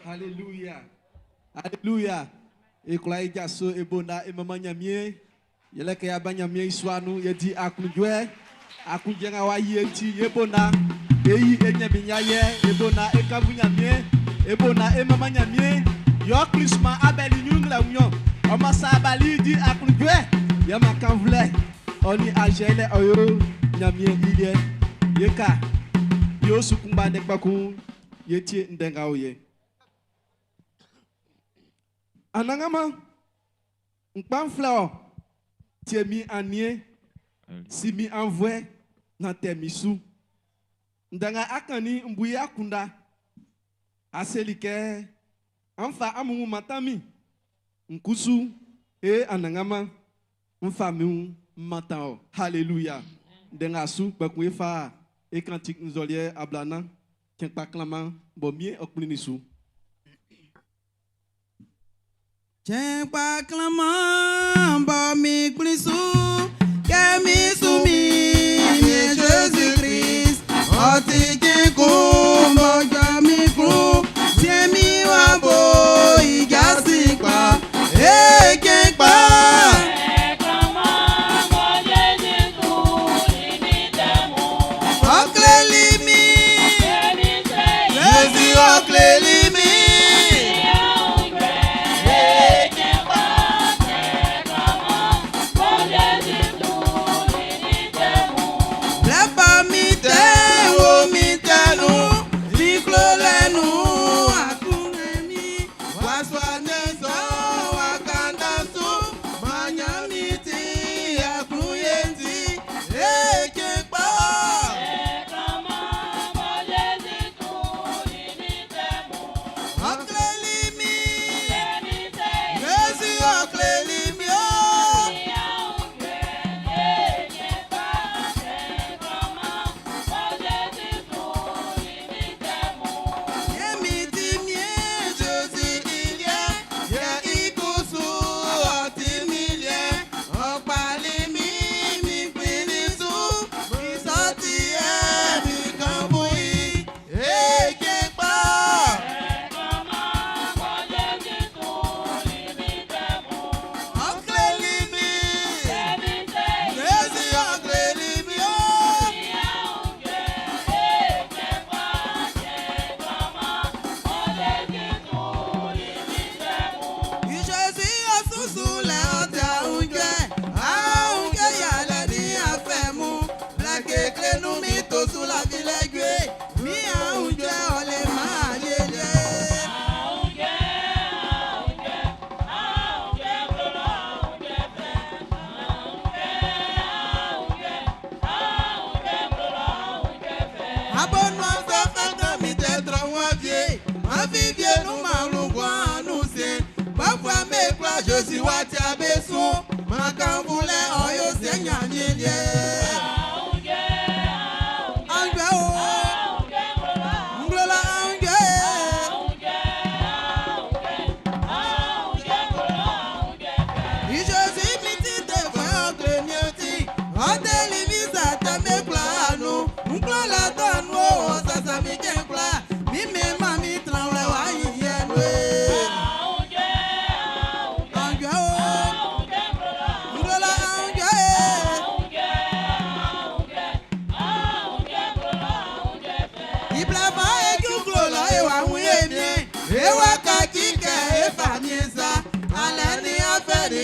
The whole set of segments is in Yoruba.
Alléluia. Alléluia. Et quand il y a ce ebona et maman nyamie, il y a que ya banyamie iswanu il dit akundwe, akundjenga wa yenti ebona, eyi enyabinyaye ebona e kabunyamie, ebona e maman nyamie, yo Christmas abeli nyungla unyo, omasa abali dit akundwe, ya makanvle, oni agele oyo nyamie ile, yeka, yo sukumba nekbaku, yeti ndenga oye. Anangama, un fleur, tu mis en nier, si mi envoie dans tes misous. Ndanga akani mbuya kunda, aselike, enfa amu matami, nkusu, et anangama, famille matao. Alléluia. Ndanga su, bakwefa, et kantik nzolier ablana, ken paklama, bomie okunisu. Tiens pas clamant, bas mi glissou, que mi soumi, Jésus-Christ, oh ti qui combo, ja mi clou, tiens mi wabo, igasi pa, eh qui pa.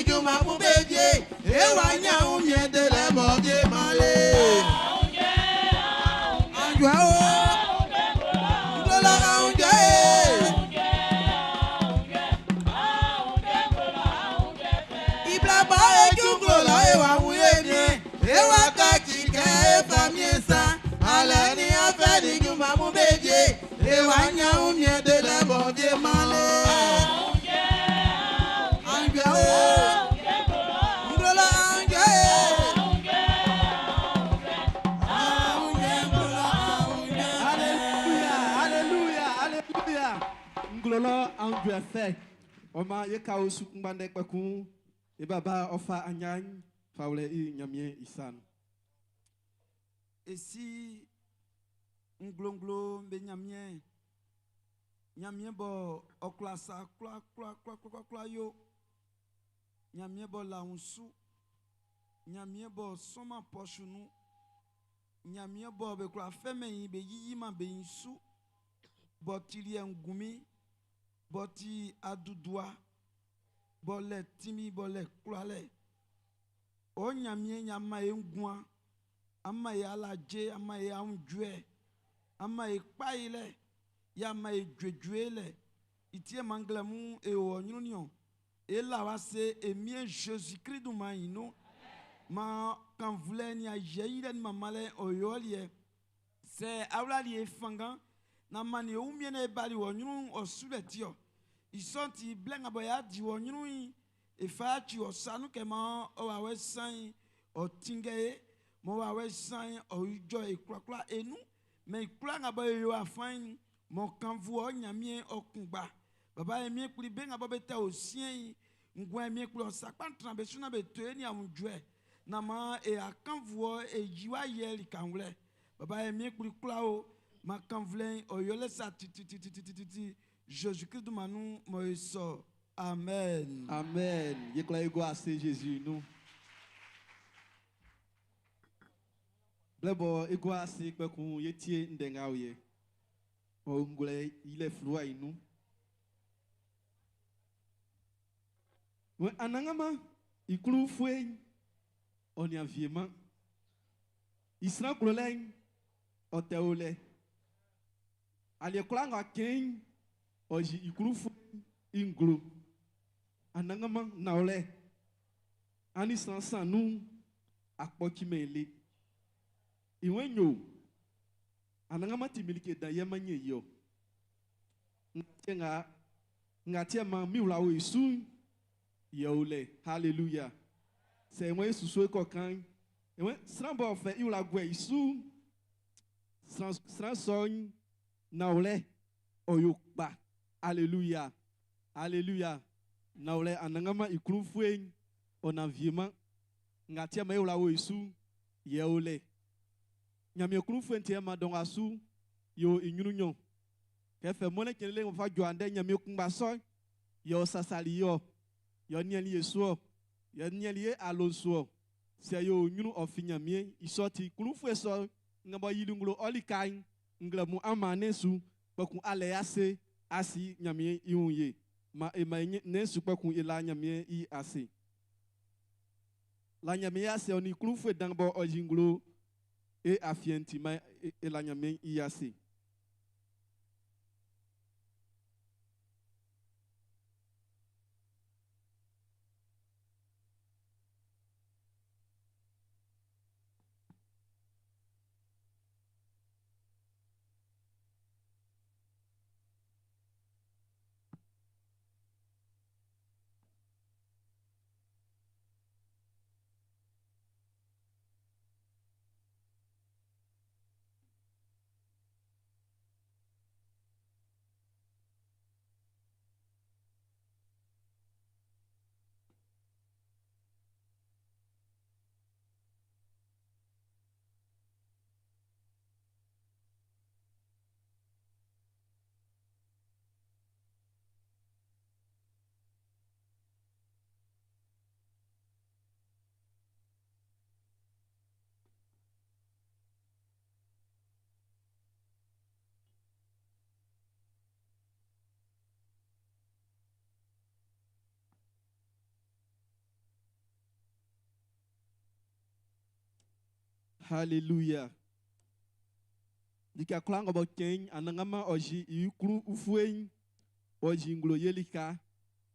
juma mu bebie e wa nya u mie de le mo die male anjwa o dola anjwa ibla ba e junglo la e wa wu e mie e wa ka ti ke e fa mie sa ale ni afa di juma mu bebie e wa nya u mie de le mo die male anjwa o Ngololo andu afe oma yeka osu kumbande kpeku e baba ofa anyany fawle I nyamie isan esi nglonglo mbe nyamie bo oklasa kla yo nyamie bo la unsu nyamie bo soma pochunu nyamie bo be kla feme yin be yiyi ma be insu botili ngumi boti adudua bole timi bole klale o nyamie nyama engua ama ya laje ama ya unjue ama e paile ya ma e dwedwele itie manglemu e o nyunyo e la wa se emie Jésus Christ du maino ma kan vule ni a jeire ni mamale oyolie se awlali e fanga na mani umie na ebali wo nyunu osuletio isonti blenga boya di wo nyunu e fachi osanu kema o wa wesan o tingeye mo wa wesan o ijo e kwakwa enu me kula nga boy yo afan mo kanvu o nyamie okungba baba emie kuli benga bobeta osien ngwa emie kuli osakpantra be suna be to eni amujwe na ma e akanvu e jiwa yeli kanwle baba emie kuli kula o ma kanvlen oyole sa ti Jésus-Christ manu moiso amen amen yekla ego ase Jésus nous blebo ego ase kpeku yetie ndenga oye o ngule ile flua inu we anangama ikulu fue oni aviema isra kulen oteole ali kulanga ken oji ikulu fue inglu anangama naole ani sansan nu akpokimele iwenyo anangama timilike da yemanye yo ngatia ma miula o isu yole hallelujah se mwe susu ko kan ewe srambo ofe iula gwe isu sranson naole oyukba hallelujah hallelujah naole anangama ikrufuen onaviema ngatia ma iula o isu yole nyame krufuen tie ma don asu yo inyununyo kefe mole kenele mo fa joande nyame kumba so yo sasali yo niali yesuo yo niali alonso se yo nyunu ofinyamie isoti kulufu so ngabo yilungulo olikai nglamu amanesu bakun ale ase asi nyamie iunye ma nesu bakun ila nyamie I ase la nyamie ase oni kulufu dangbo ojingulo e afienti ma ila nyamie I ase Hallelujah. Dika klang about king anangama oji ikru ufuen oji nglo yelika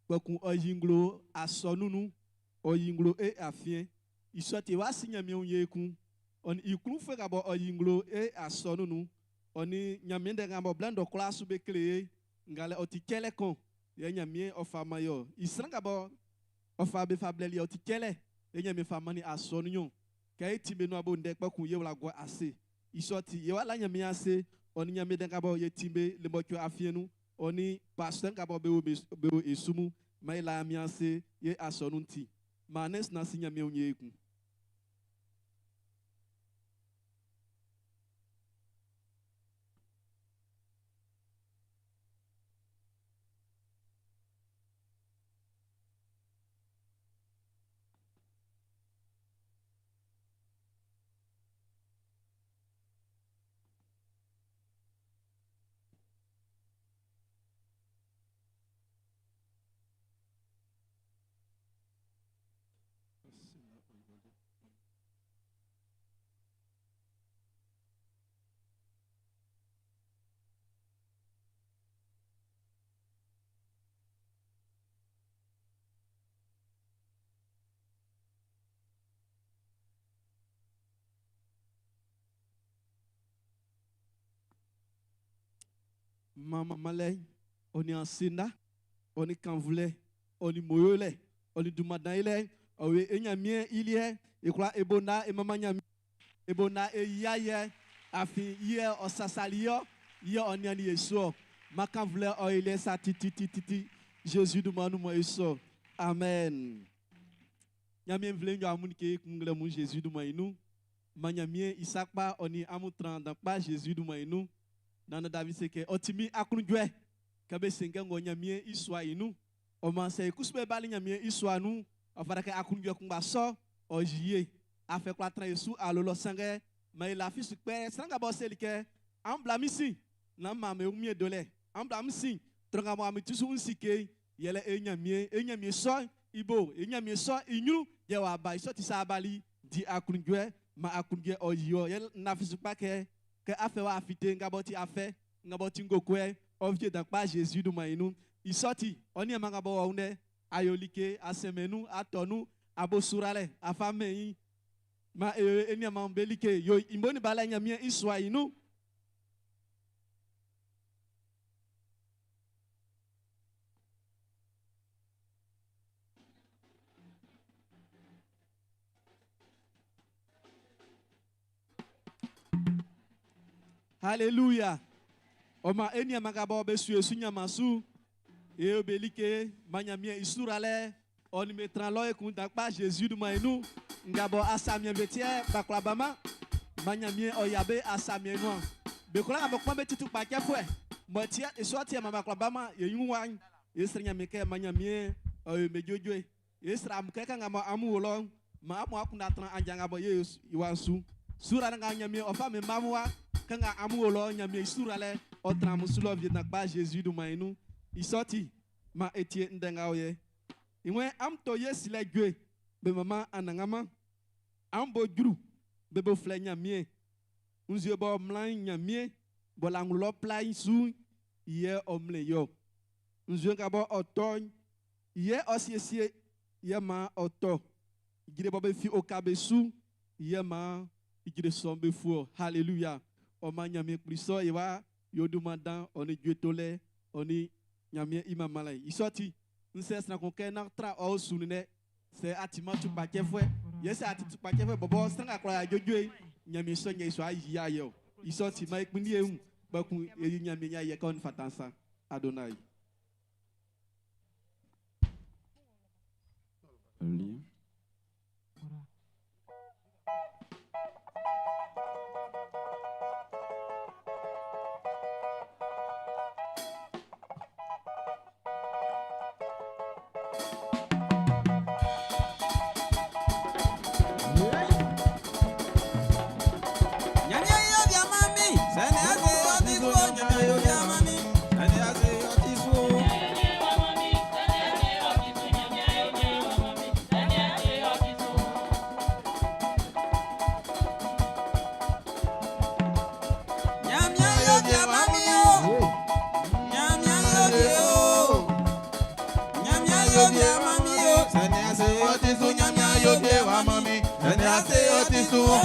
bakun oji nglo asonunu oji nglo e afien isoti wasinya mi onyeku on ikru fe gabo oji nglo e asonunu oni nyamende ngabo blando class be clé ngale otikele kon ye nyamie ofama yo isranga bo ofa be fableli otikele ye nyamie famani asonunyo kay timbe no abo ndek bakun ye wala go ase isoti ye wala nyamie ase oni nyamende ngabo ye timbe le mokyo afienu oni pasteur ngabo be esumu mai la mi ase ye asonunti manes na sinya mi onyeku. Mama malay, oni ansinda, oni kanvule, oni moyole, oni dumadaile, owe enyamie ilie, ekwa ebona emama nyami, ebona eyaye, afi ye osasalio, ye onyani yeso, makanvule oile sa titi, Jésus demande moi yeso, amen. Nyamie vle nyo amunike kungle mu Jésus demande nous, manyamie isakpa oni amutran dans pas Jésus demande nous. Nana David seke otimi akunjwe kabe senga ngonyamie iswa inu o manse kusbe bali nyamie iswa nu afara ke akunjwe kumba so ojiye afe kwa tra yesu alolo sange mai la fi sukpe sanga bosse like ambla misi na mame umie dole ambla misi tronga mo amitusu unsike yele enyamie so ibo enyamie so inyu ye wa ba iso ti sa bali di akunjwe ma akunjwe ojiyo yele na fi sukpa ke affaire wa afite ngaboti affaire ngaboti ngokwe ovie dans pas Jésus du mainu isoti oni amangabo waunde ayolike asemenu atonu abosurale afame ma eni amambelike yo imboni bala nyamie iswa inu. Alléluia. Oma eni amagabo besu esunya masu e obelike manyamie isurale oni metran loye kunta pa Jésus du mainu ngabo asamie betie baklabama manyamie oyabe asamie no bekola ngabo be titu pa kefwe motia esoti mama baklabama ye yunwan esrenya meke manyamie mejojwe esra mkeka ngamo amuolo ma amu akunda tran anjanga bo ye iwansu sura nga nyamie ofa me mamwa kanga amuolo nyamie surale otramusulo vietna ba Jésus du mainu isoti ma etie ndenga oye iwe amto yesile gwe be mama anangama ambo juru be bo fle nyamie unzio bo mlan nyamie bo langulo plai su ye omle yo unzio nga bo oton ye osiesie ye ma oto gire bo be fi okabesu ye ma igire sombe fu. Hallelujah. O ma nyamie pliso yewa yodumadan oni dwetole oni nyamie imamalai isoti nses na konke na tra o sunne se atima tu pakefwe yes ati tu pakefwe bobo stranga kra ajojwe nyamie so nye so ayi ayo isoti ma ikpini ehun bakun eyi nyamie nya ye kon fatansa Adonai. otisu.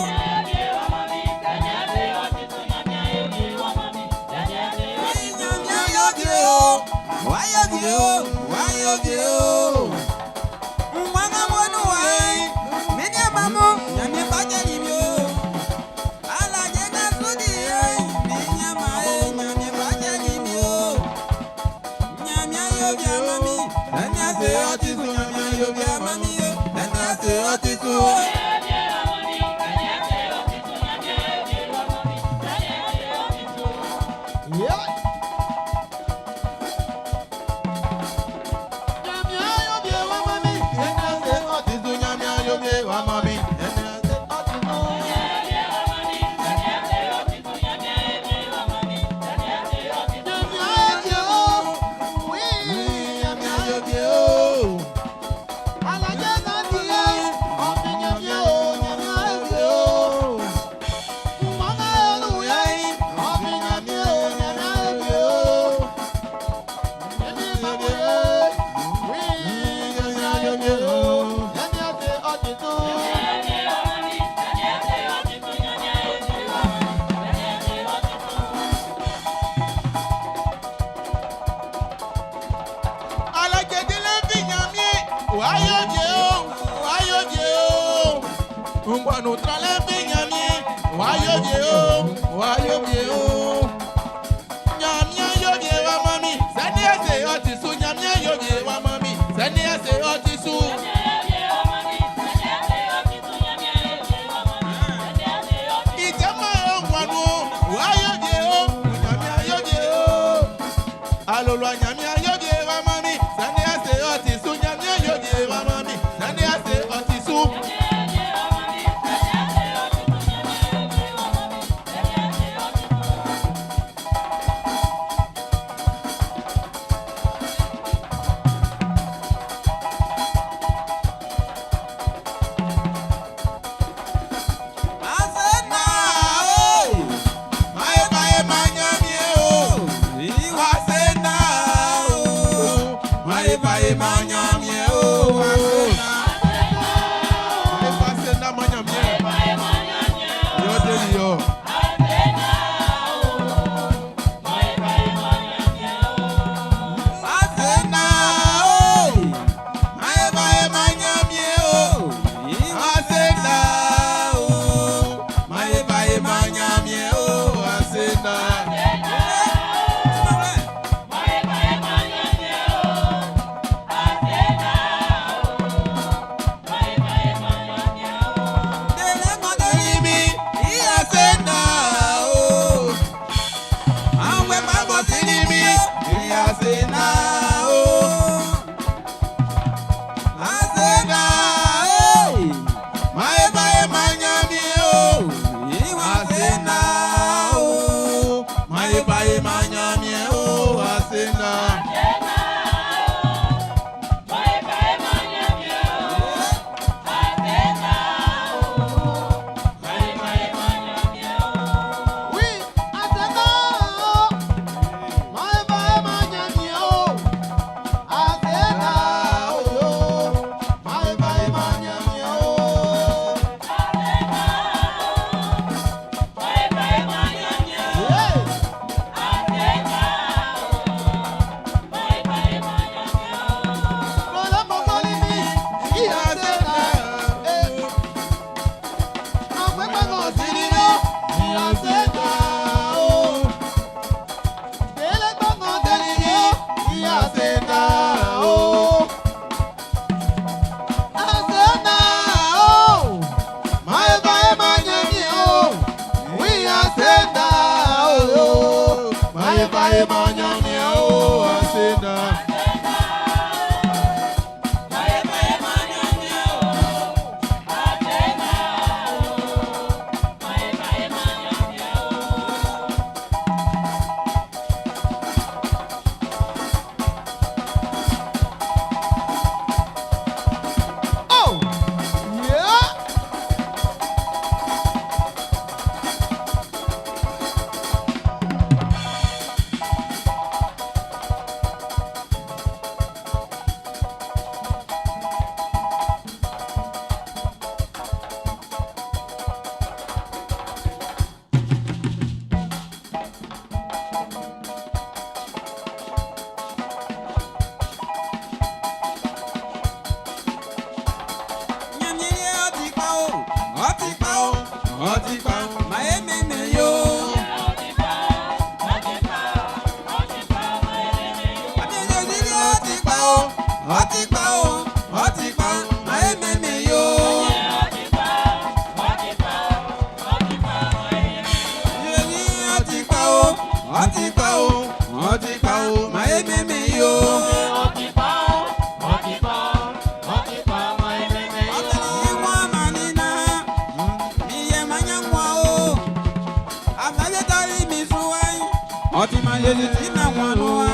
ọtí máa yẹlẹ tí náà wọn nù wá.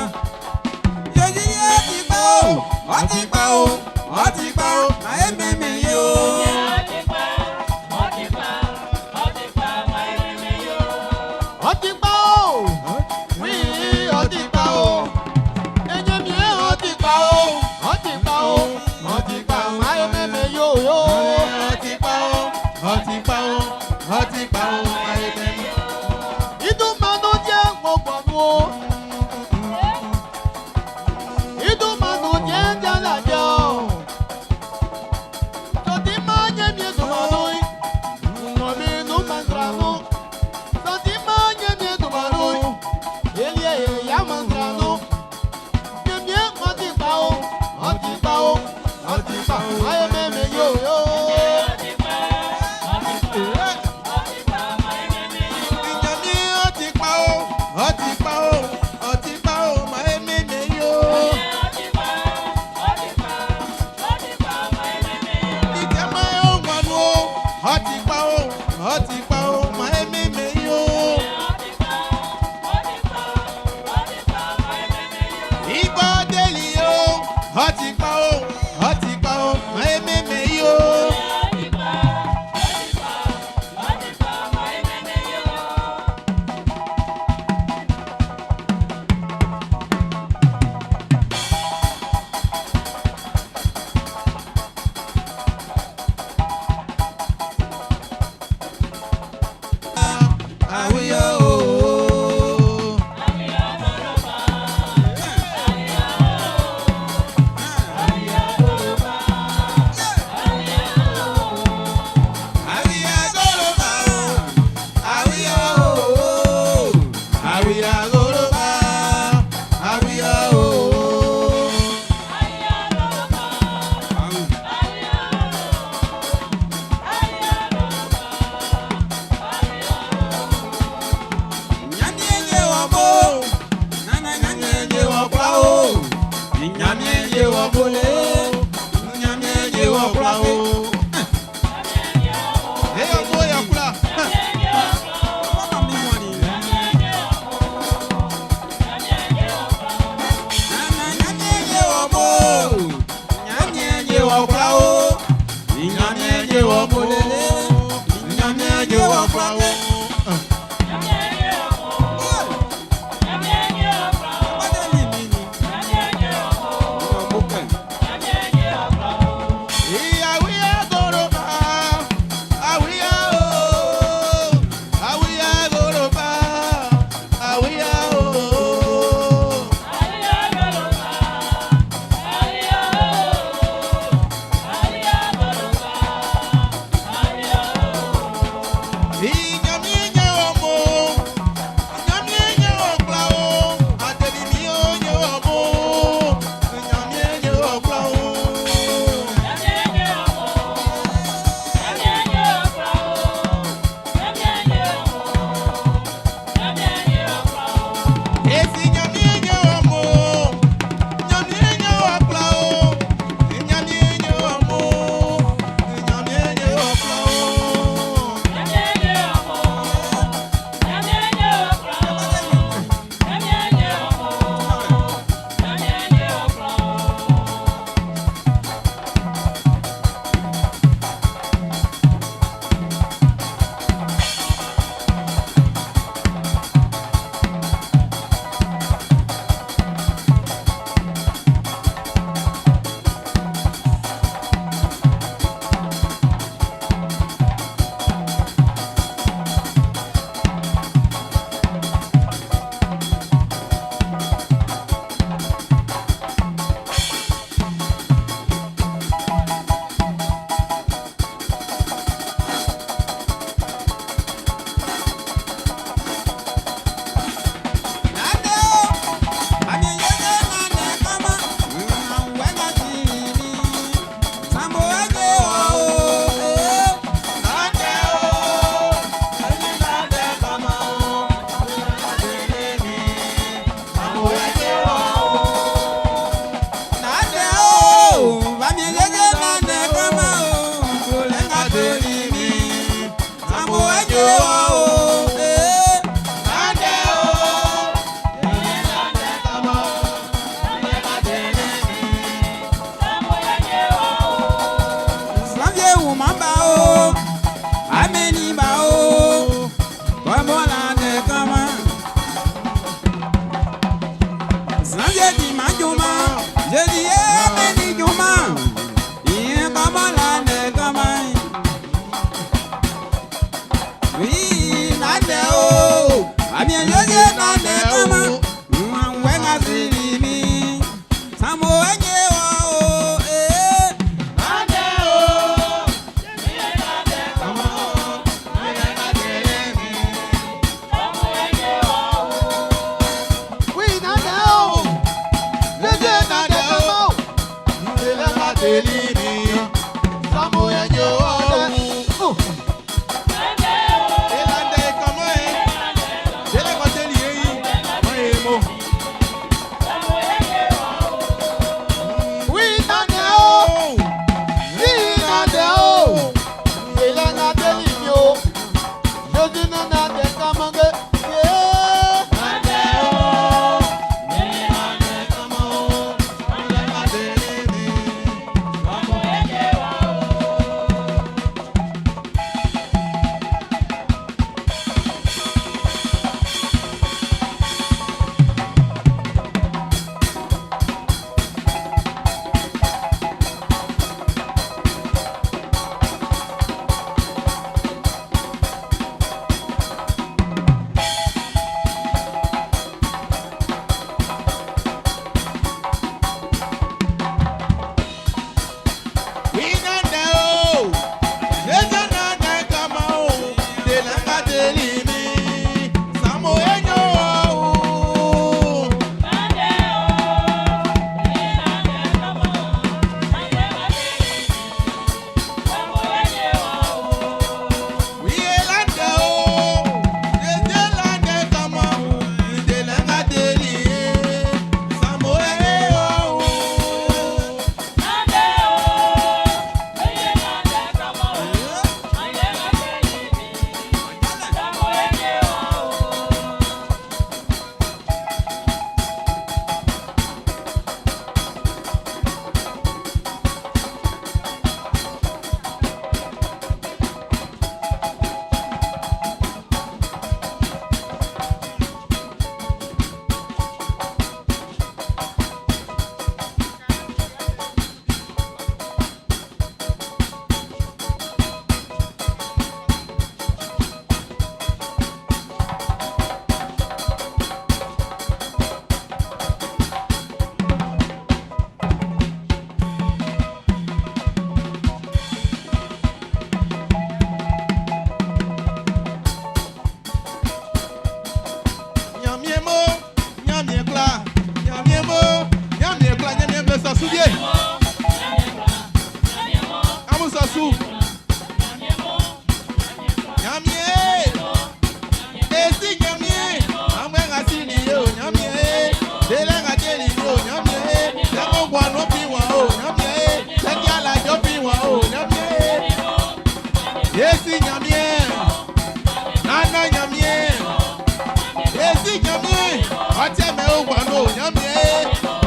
Yẹlẹ yẹ ti gbà ó, ọtí gbà ó, ọtí gbà ó, máa ń mímí yìí ó. Esi nyamie. Nana nyamie. Esi nyamie. Ote me o gbanu nyamie.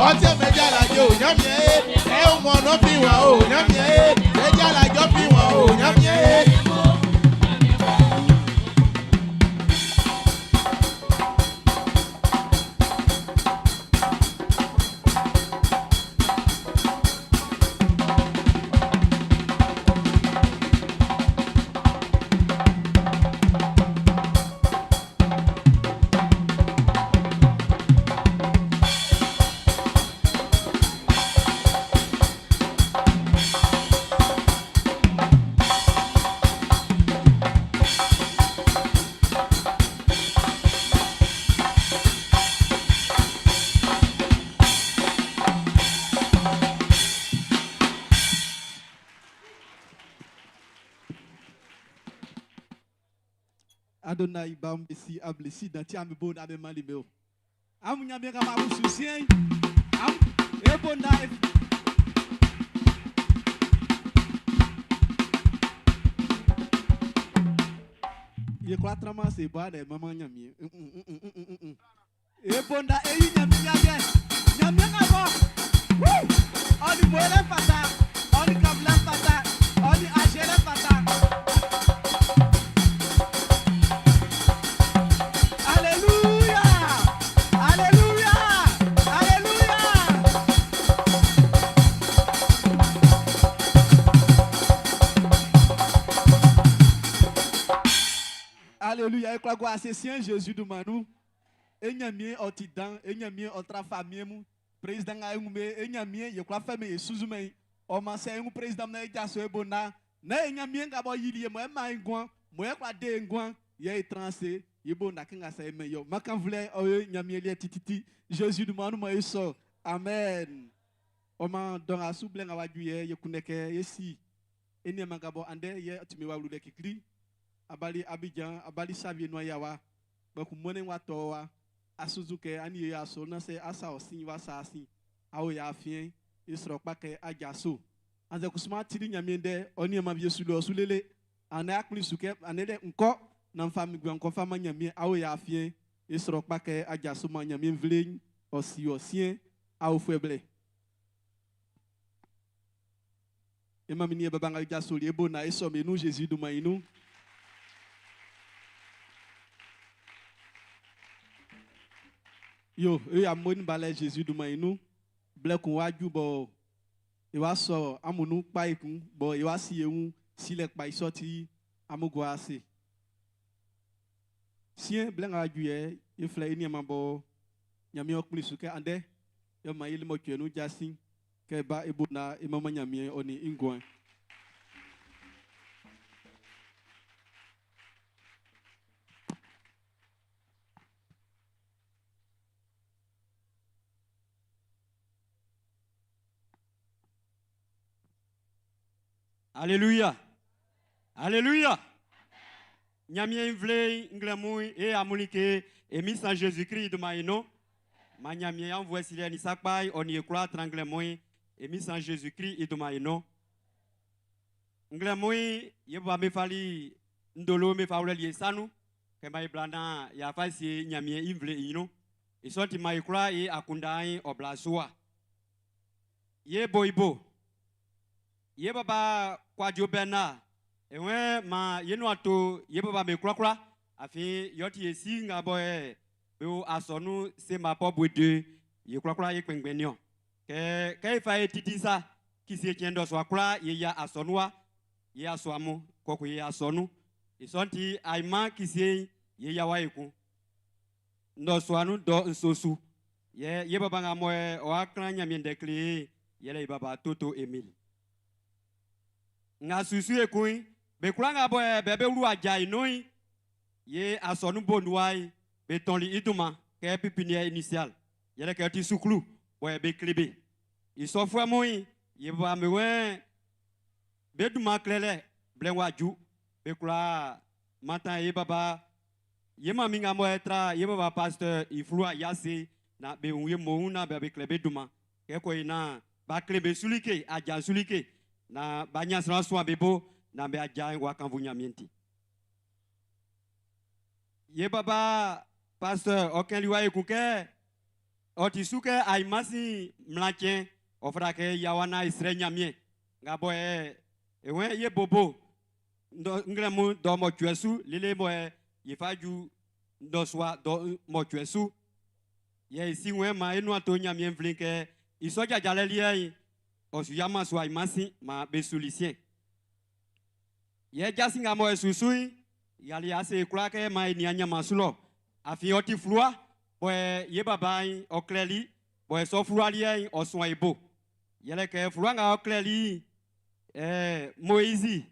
Ote me jala jo nyamie. E o mo no fi wa o nyamie. E jala jo fi wa o nyamie. Adonai bam besi ablesi danti amebon abemali meu. Amunya bega mabu susien. Am ebona ye kwa trama se boade mama nyami. Ebonda eyi nyami nyami. Nyami ngabo. Oni moele pata. Oni kabla pata. Oni ajele pata. Alléluia, je crois que c'est Jésus de Manou. Enyamie otidan, enyamie otra famille mu, président ayumbe, enyamie, je crois famille Suzume, o manse un président na jaso ebona, na enyamie ngabo yili mo ma ngwan, mo e kwa de ngwan, ye transe, yebona kinga sa emeyo. Makan vle o enyamie li tititi, Jésus de Manou mo eso. Amen. O man don asu blenga wajuye, ye kuneke yesi. Enyamie ngabo ande ye timiwa lude kikli. Abali Abidjan, abali Xavier Noyawa, baku mone watowa, asuzuke ani ya so na se asa osin wa sa asin, awo ya afien, isro pake ajaso. Anze kusuma tiri nyamende, oni ma Yesu lo sulele, ana akli suke, anele nko na fami gwan ko fama nyamie, awo ya afien, isro pake ajaso ma nyamie vlein, osi osien, awo feble. Ema mini babanga ajaso liebo na eso menu Jésus du maïnou. Yo, a mon balai Jésus du maïnou, blek ou waju bo, e wa so amunu paikun, bo e wa si eun, si lek pa isoti, amugwa ase. Sien blen waju ye, e fle ini amabo, nyami okuli suke ande, yo ma ili mo kyenu jasin, ke ba e bona e mama nyami oni ingwan. Alléluia. Alléluia. Nyamie vle nglemui et amulike et mis en Jésus-Christ de maïno. Ma nyamie envoie s'il y a ni sakpai on y croit tranglemui et mis en Jésus-Christ et de maïno. Nglemui yeba me fali ndolo me faule lié sanu que mai blana ya fasi nyamie invle ino. Et sorti mai croit et akundai oblasua. Ye boibo. Ye baba kwa jobena ewe ma yenu ato ye baba me krakra afi yoti esi nga boy be asonu se ma pobo de ye krakra ye kpengbenio ke fa etitisa ki se tiendo so akra ye ya asonwa ye asoamu koko ye asonu isonti aima ki se ye ya waiku ndo soanu do nsosu ye baba nga moe o akra nyamiendekli ye le baba toto Emile nga susu ekui be kuranga boy bebe ru aja inoi ye asonu bonwai be tonli iduma ke pipinière initial yele ke ti suklu boy be klebe isofwa moi ye ba mewe be duma klele blen waju be kula matan ye baba ye maminga mo etra ye baba pasteur iflua yase na be unye mo na be klebe duma ke ko ina ba klebe sulike aja sulike na banya sra so bebo nambe ajain wa kan vunyamienti. Ye baba pasteur aucun liwa ekuke otisuke aimasi mlachen ofrake yawana isre nyamie ngabo ewen ye bobo ndo ngremu do mo twesu lele mo ye faju ndo swa do mo twesu ye isi wen ma enu ato nyamie mflinke isoja jalelie osuyama swa aimasi ma besulicien ye jasinga mo esusui yali ase krake ma enianya masulo afi oti flua boy ye babai okleli boy so flualie oson ebo yele ke fluanga okleli Moïse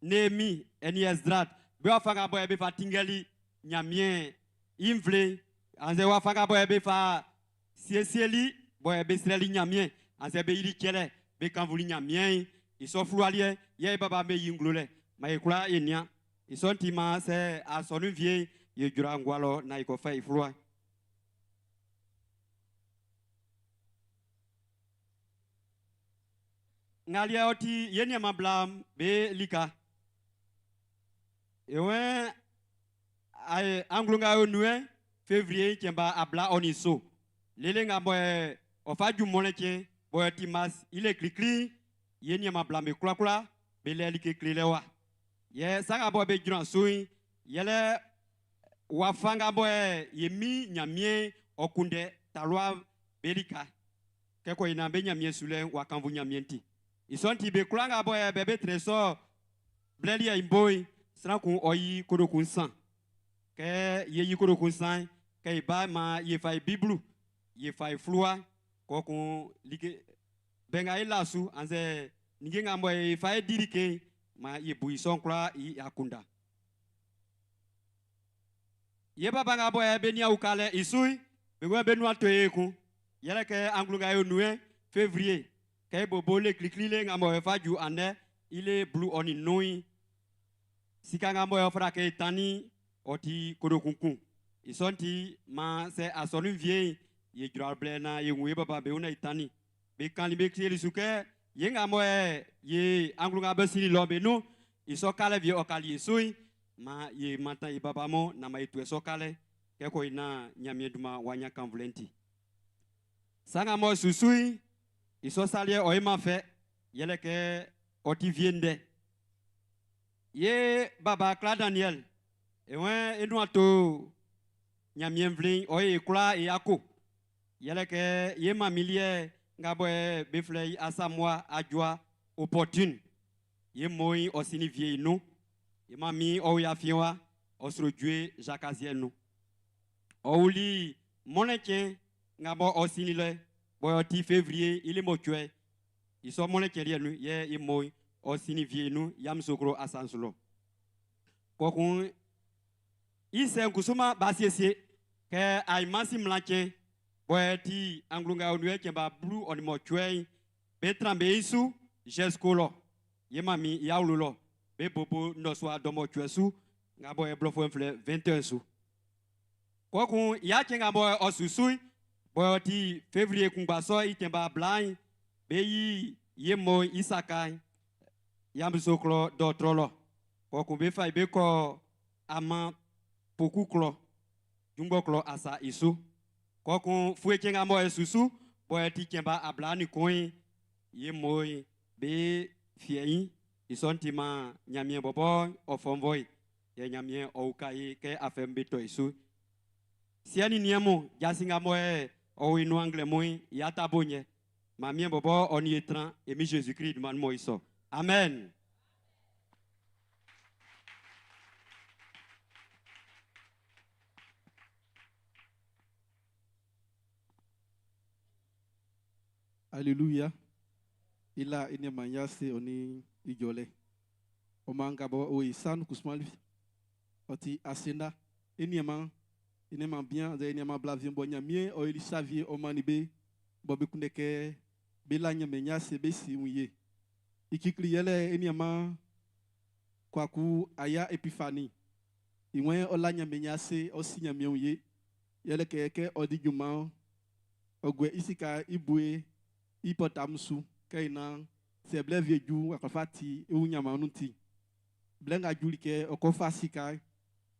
Nemi eni Esdrat be afanga boy be fatingeli nyamien imvle anze wafanga boy be fa siesieli boy be sreli nyamien anze be yili kele be kanvuli nyamien iso flualie ye baba me yinglole ma ekula enia isontima se asonu vie ye jura ngwalo na iko fa iflua ngalia oti yeni mablam be lika ewe ay anglunga onue février kemba abla oniso lele ngambo ofaju moneke boy timas ile klikli yeni mablam be kula be leli ke klilewa ye sanga bo be jura sui yele wafanga boy yemi nyamie okunde talwa belika keko ina be nyamie sule wakanvu nyamienti isonti be kulanga boy bebe trésor bleli ya imboy sranku oyi kodokun san ke ye yi kodokun san ke ba ma ye fay biblu ye fay flua kokun like benga ilasu anze ningenga boy fay dirike ma ye buison kla i akunda ye baba nga boy be nia ukale isui be go be nu atoyeku yele ke anglunga yo nué février kay bobo le kliklile nga mo faju ane ile blue oni noi sikanga mo fra ke tani oti kodokunkun isonti ma se asonu vie ye jurable na ye ngwe baba be una itani be kan libe klieli suke ye nga mo ye anglunga be sili lobe no isokale vie okali isui ma ye mata ye baba mo na ma itu esokale ke ko ina nyamie duma wanya kanvlenti sanga mo susui iso salie oima fe yele ke oti viende ye baba Cla Daniel ewen enu ato nyamie mvlin oye kula e ako yele ke ye mamilie ngabo befle asamwa ajwa opportune ye moi osini vie no ye mami o ya fiwa osrodue Jacques no ouli moneke ngabo osini le boyoti février il est motué ils sont moneke lienu ye moi osini vie no yam sokro asansulo kokun ise kusuma basiesie ke ay masim lanke boyoti anglunga onwe ke ba blue on motué betrambe isu jeskolo ye mami yaululo be bobo no swa domo twesu ngabo e blofo enfle 21 sous kokun ya ke ngabo osusui boyoti février kungba so itemba blind be yi ye mo isakai yambisoklo do trolo kokun be fay be ko ama pokuklo jumboklo asa isu kokun fue ke ngabo esusu boyoti kemba ablani coin ye mo be fieyi isontima nyamie bobo ofomvoy ye nyamie oukai ke afembe to isu siani niemo jasinga moe o inu angle moi yata bonye mamie bobo oni etran emi Jésus Christ man moiso amen. Alléluia. Il a une manière c'est oni ijole omanga bo o isan kusmal oti asena eniema bien de eniema blavien bonya mie o ili savie o manibe bobe kuneke belanya menya se besi unye ikikli yele eniema kwaku aya epifani iwen olanya menya se o sinya mie unye yele keke odiguma ogwe isika ibue ipotamsu kaina c'est blé vieux du akafati e unyama nunti blenga julike okofa sika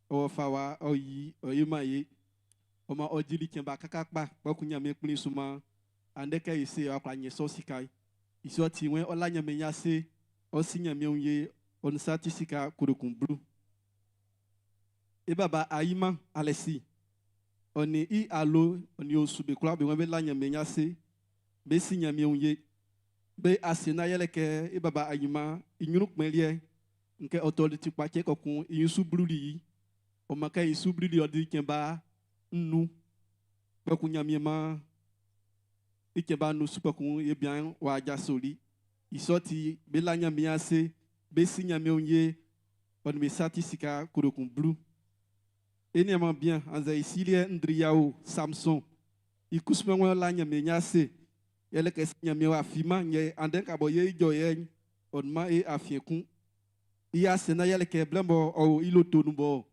o fawa o yi o yimaye o ma o jili kemba kakakpa ba kunyame kpli suma andeka ise akwa nyeso sika iso ti wen ola nyame nyase o sinyame onye on sati sika kurukun blue e baba ayima alesi oni I alo oni osube kula be wen be la nyame nyase be sinyame onye be asena yeleke e baba ayima inyunu kmelie nke authority kwache kokun inyusu bluli o maka isu bluli odi kemba nnu ba kunyame ma ikemba nu supakun ye bien wa jasoli isoti be la nyame nyase be sinyame onye on me satisika kurukun blue eni ama bien anza isilie ndriyawo Samson ikusme won la nyame nyase yele ke nyame wa fima nye anden ka bo ye joye on ma e afiekun iya sena yele ke blembo o iloto nubo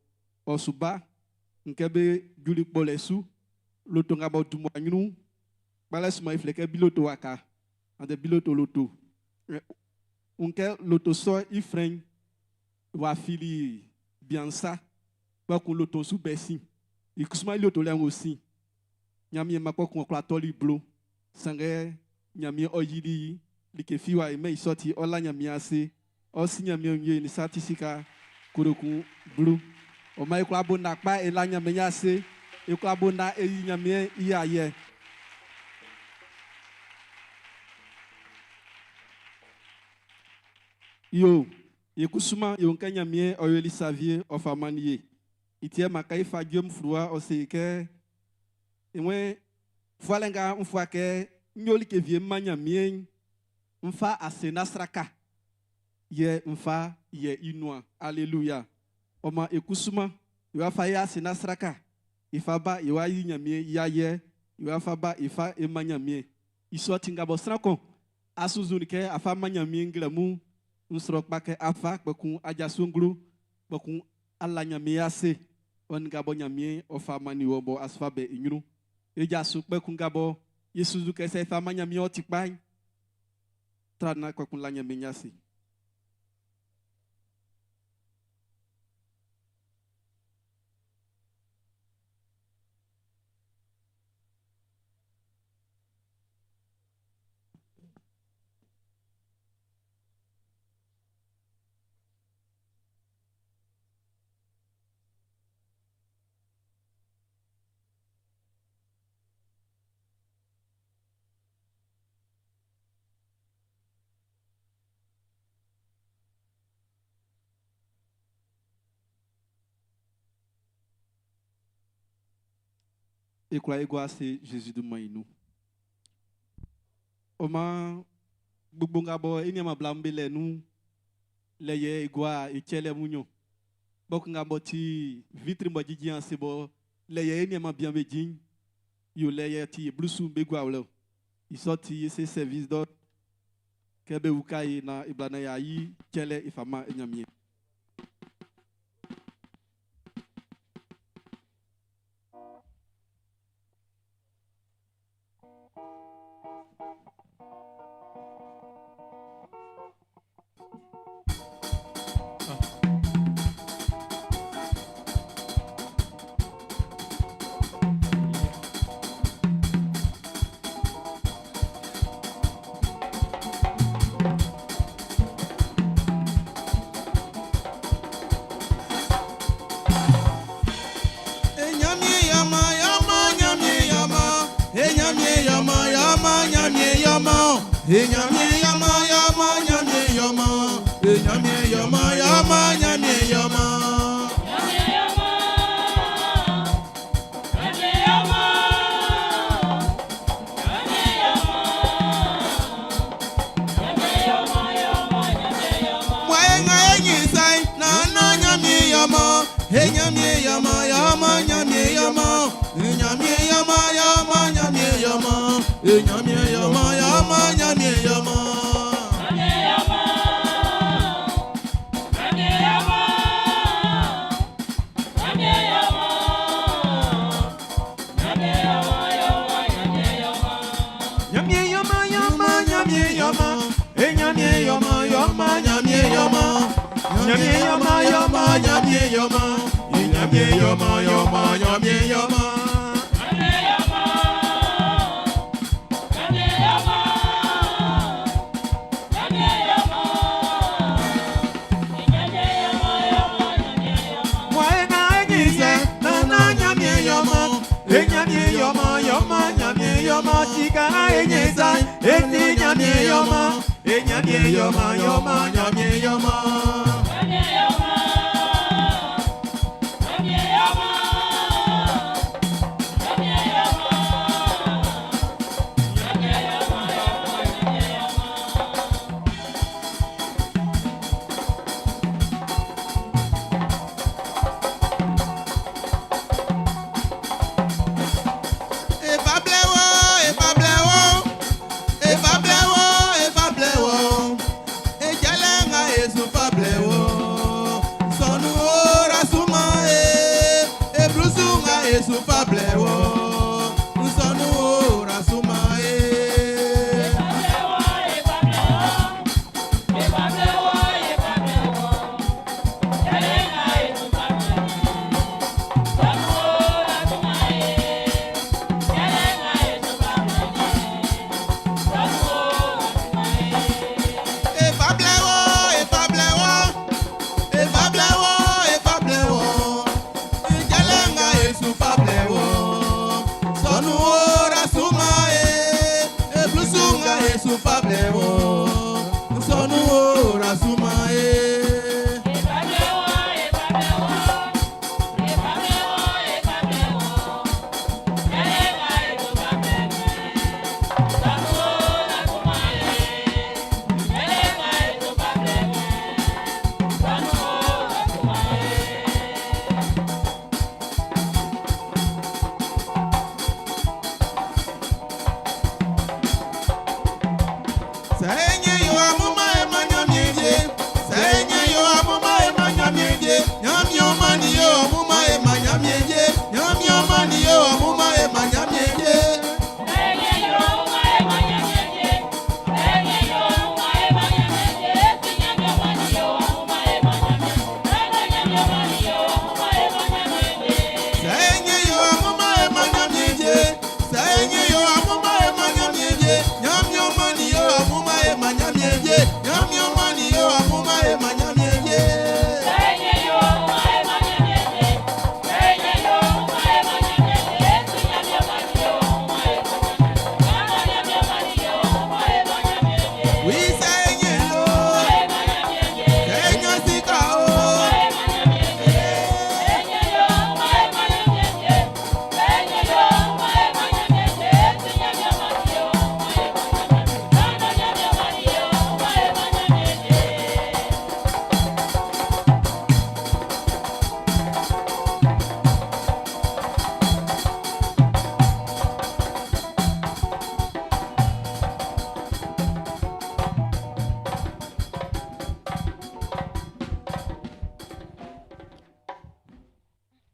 o suba nke be juli polesu loto ngabo dumo anyunu bala suma ifleke biloto waka ande biloto loto unke loto so ifren wa fili biansa ba kun loto su besi ikusma loto le aussi nyami ma ko kun okla toli blo sange nyami oyidi like fiwa e me isoti ola nyami ase o si nyami onye ni satisika kuroku blu o mai kwa bona pa e la nyami ase e kwa bona e nyami iyaye yo ikusuma yo nkanya mi oyeli savie of amanie itie makai fagium frua o se ke enwe fualenga mfua ke nyoli ke vie manya mien mfa asena sraka ye mfa ye inua alleluia oma ekusuma yo afa ya asena sraka ifaba yo ayi nyamie ya ye yo afa ba ifa emanya mien iso tingabo srako asuzuni ke afa manya mien glamu nsrok bake afa bakun ajasunglu bakun alla nyamie ase on gabo nyamie ofa mani wobo asfa be inyuru eja sukpe kungabo yesu ke se fa manya mi otikpan trana kwa kun lanya menyasi e kwa igual c'est Jésus de Maïnou. Oma gbogbo eni ma blambele nu leye igwa e chele munyo. Bok ngabo ti vitre mbo jiji an sebo leye eni ma bien medin yo leye ti blusu begwa wlo. Isoti ese service dot kebe ukai na iblana ya yi chele ifama enyamie. Enyamie yama yama nyamie yama enyamie yama yama nyamie yama nyamie yama nyamie yama nyamie yama nyamie yama yama nyamie yama mwenga yenyi sai na nyamie yama enyamie yama yama nyamie yama enyamie yama yama nyamie yama enyamie yama yama nyamie yama nyamie yama nyamie yama nyamie yama nyamie yama yama nyamie yama nyamie yama yama nyamie yama enyamie Nyamie yoma yoma nyamie yoma. Nyamie yoma yoma nyamie yoma. Nyamie yoma yoma nyamie yoma tika enyesa eti nyamie yoma nyamie yoma yoma nyamie yoma.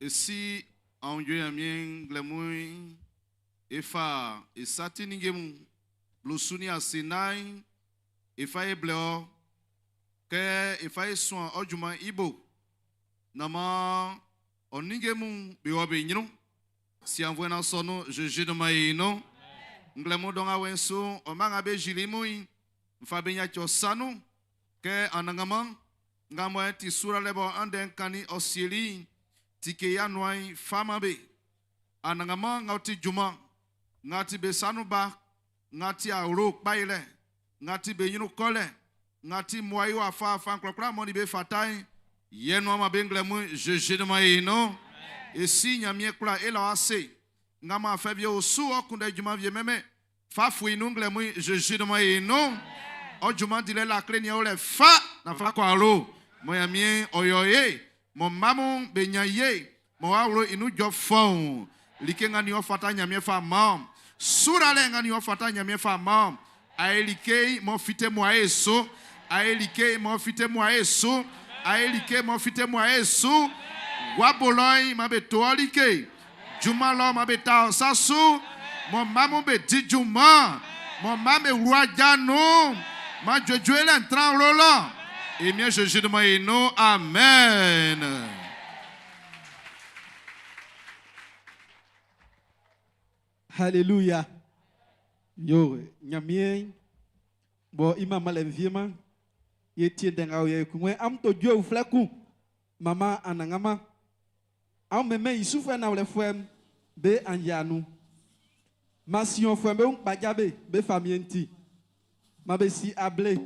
Si en Dieu amien glemui efa esati ningemu blusuni asinai efa ebleo ke efa eswan ojuma ibo nama oningemu beobe nyino si envoie sono je de maino nglemu donga wenso omanga be jilimui mfa benya chosanu ke anangama ngamo ti sura lebo anden kani osieli tike ya noai fama be anangama ngati juma ngati be sanuba ngati auro baile ngati be yinu kole ngati moyo afa klokra moni be fatai yeno ma benglemu je de maino et si nyamie kula ela ase ngama febie osu okunda juma vie meme fa fui nunglemu je de maino o juma dile la clé ni ole fa na fa kwa ro moyamie oyoye mon maman benyaye mon awro inu jofon likenga ni ofata nyamie fa mam sura lenga ni ofata nyamie fa mam aelike mon fite moi eso aelike mon fite moi eso aelike mon fite moi eso waboloy mabe toalike juma lo mabe ta sasu mon maman be di juma mon maman roi jano ma jojuele entran rola Et bien, je de moi et non. Amen. Alléluia. Yo, nyamien. Bon, imam malevima. Yeti denga ye kumwe am to dio fleku. Mama anangama. Am meme isufa na le fem be anjanu. Masion fem be bajabe be famienti. Ma be si able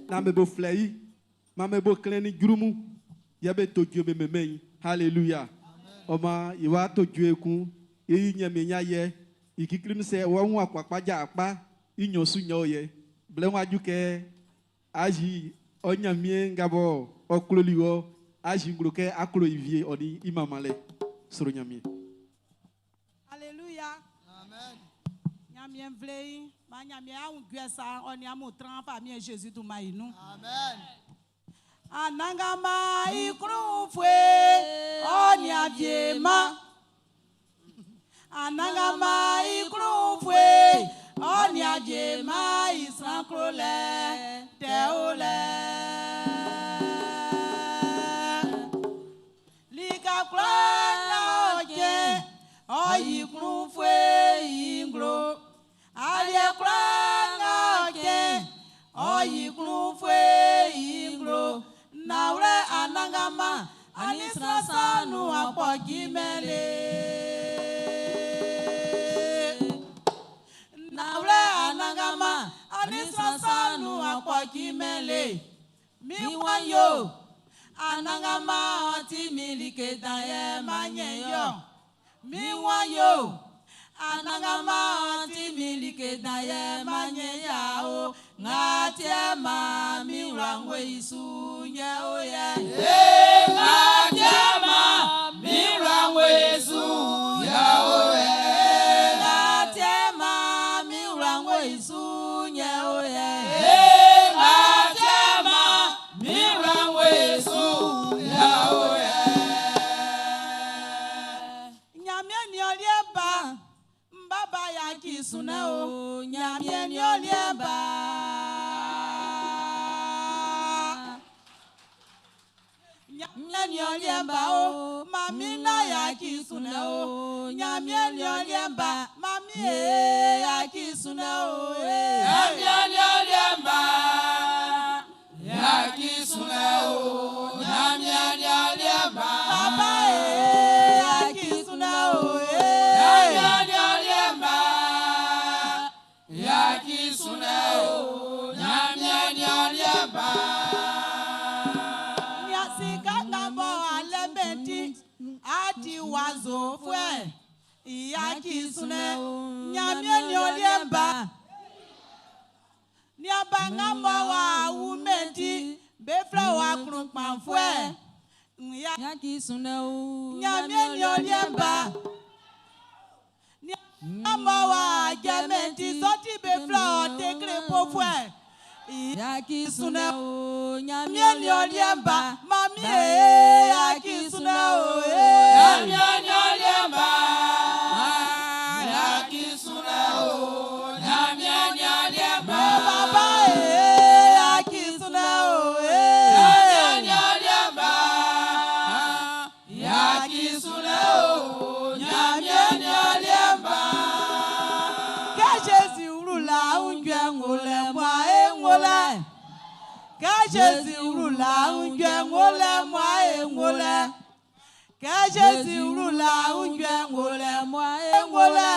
na me bo flei. Ma me bo kleni grumu. Yabe to dio be meme. Hallelujah. Oma iwa to dio ku. Yi nyamenya ye. Ikiklim se wa akwa ja akpa inyosu nyoye. Ble waju ke aji onyamie ngabo okloliwo aji ngloke aklo ivie oni imamale soro nyamie. Alléluia. Amen. Nyamie vlei ma nyamie a ungwesa oni amutran famille Jésus tu mainu. Amen. Anangama ikrufwe oni aviema. Anangama ikrufwe oni aviema isrankrole teole. Lika klana oje oyikrufwe inglo. Alie klana oje oyikrufwe inglo. Naure anangama anisra sanu apogimele. Naure anangama anisra sanu apogimele. Miwanyo anangama ati milike daye manyeyo. Miwanyo anangama ati milike daye manyeyao. Ngatiema miwangwe isunye oye. Ngatiema miwangwe isunye oye. Ngatiema miwangwe isunye oye. Ngatiema miwangwe isunye oye. Nyamye ni olieba mbaba ya kisune o. Nyamye ni olieba. Nyamye oliemba o, mami na ya kisune o. Nyamye oliemba, mami ya kisune o. Nyamye oliemba, ya kisune o. Nyamye oliemba, papa ya kisune o. Nyamye oliemba, ya kisune o. Nyamye oliemba. Ati wazo fwe iya kisune nyamie ni oliemba ni abanga mawa umenti befla wa krumpan fwe ya kisune nyamie ni oliemba ni amawa gementi soti befla tekre po fwe ya kisune nyamie ni oliemba mami ya kisune nyamie ni oliemba ya kisune nyamie ni oliemba baba ya kisune nyamie ni oliemba ya kisune nyamie ni oliemba que Jésus roula ungwe ngole moi ngole que Jésus roula ungwe ngole moi ngole que Jésus roula ungwe ngole moi ngole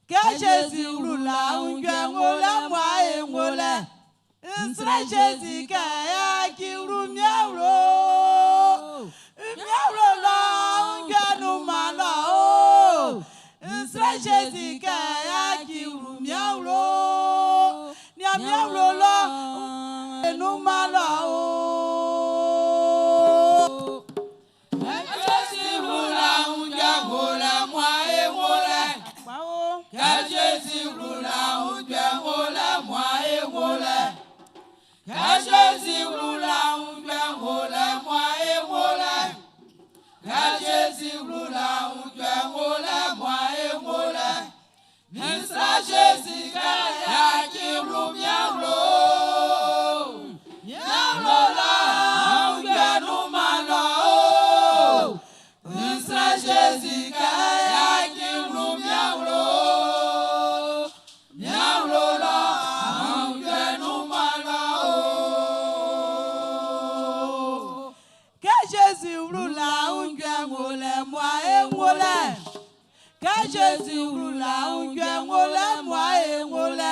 que Jésus roula ungwe ngole moi ngole Nsra Jésus que ya ki rumiaro miaro la ungwe no mala o Nsra Jésus que ya ki rumiaro miaro la no mala o Jésus roula ungwe ngole moi ngole. Jésus roula ungwe ngole Jésus roule là où gueule moi et roule. Que Jésus roule là où gueule moi et roule.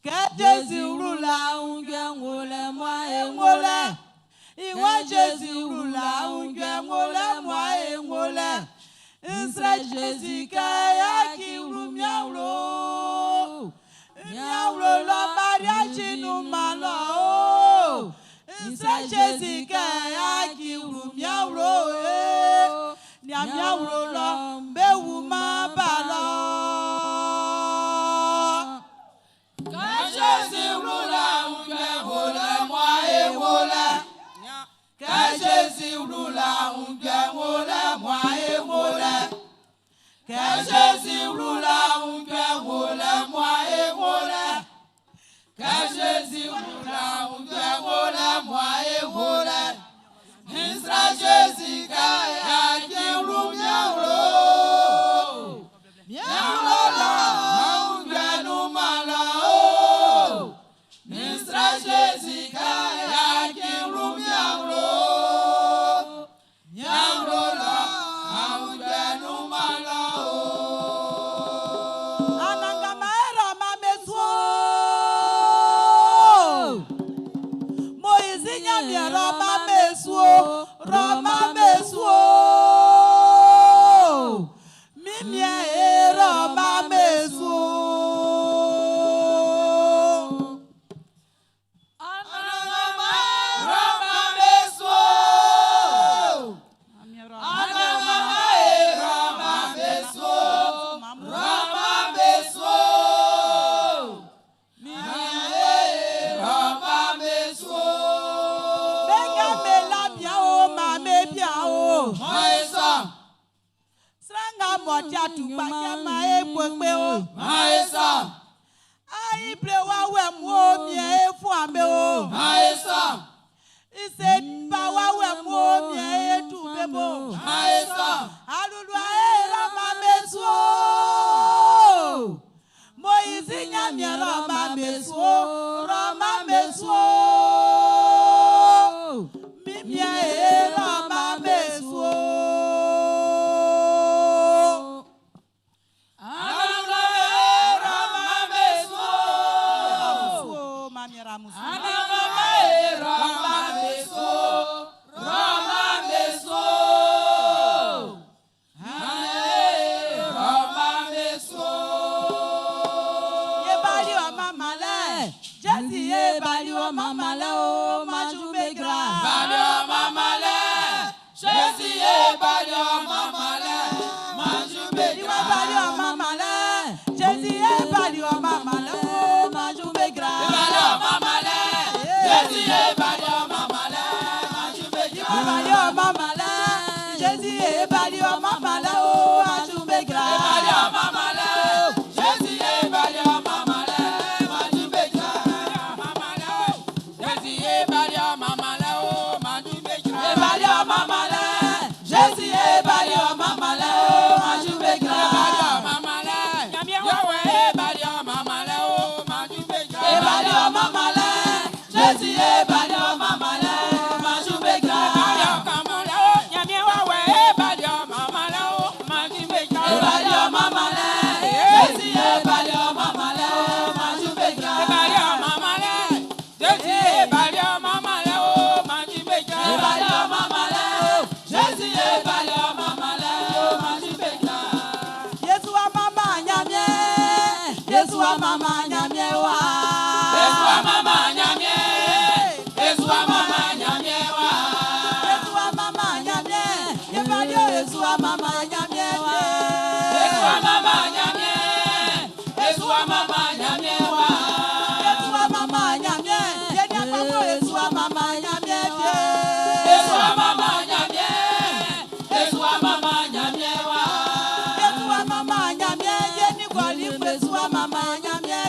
Que Jésus roule là où gueule moi et roule. Et moi Jésus roule là où gueule moi et roule. Israël Jésus qui roule miaoulo. Miaoulo la mariage nous malo. Israël Jésus qui roule miaoulo. Miaoulo la beouma balo. Que Jésus roule là où gueule moi et roule. Que Jésus roule là où gueule moi et roule. Que Jésus roule là où gueule moi et roule. Que Jésus roule là où gueule moi et roule. Israël Jésus qui roule miaoulo. Miaoulo là où gueule nous malo. Israël Jésus qui roule miaoulo. Miaoulo là où gueule nous malo. Anangamaera mameso. Moïse nyamia roma meso. Roma meso. Mimia e roma meso. Motia tu bakia mae pokpe o maesa ai plewa we mo mie fu ambe o maesa ise bawa we mo mie tu bebo maesa alulu era mameso Moïse nyamia roma meso roma meso mimia era mameso Mama lao majube gra balio mama le Jésus e balio mama le majube gra balio mama le Jésus e balio mama le majube gra balio mama le Jésus e balio mama le majube gra balio mama le Jésus e balio mama le majube gra balio mama le Jésus e balio mama le majube gra Jésus est balio mama le majube gra mama le Yahweh balio mama le majube gra balio mama le Jésus est balio mama le majube gra Yahweh balio mama le majube gra balio mama le Jésus est balio mama le majube gra balio mama le Jésus est balio mama le majube gra balio mama le Jésus est balio mama le majube gra Yeshua mama nyamie Yeshua mama nyamie wa Yeshua mama nyamie Yeshua mama nyamie wa Yeshua mama nyamie Yebalio Yeshua mama nyamie wa Yeshua mama nyamie Yeshua mama nyamie wa Yeshua mama nyamie Yenya papa Yeshua mama nyamie Yeshua mama nyamie Yeshua mama nyamie wa Yeshua mama nyamie Yeni kwali Yeshua mama nyamie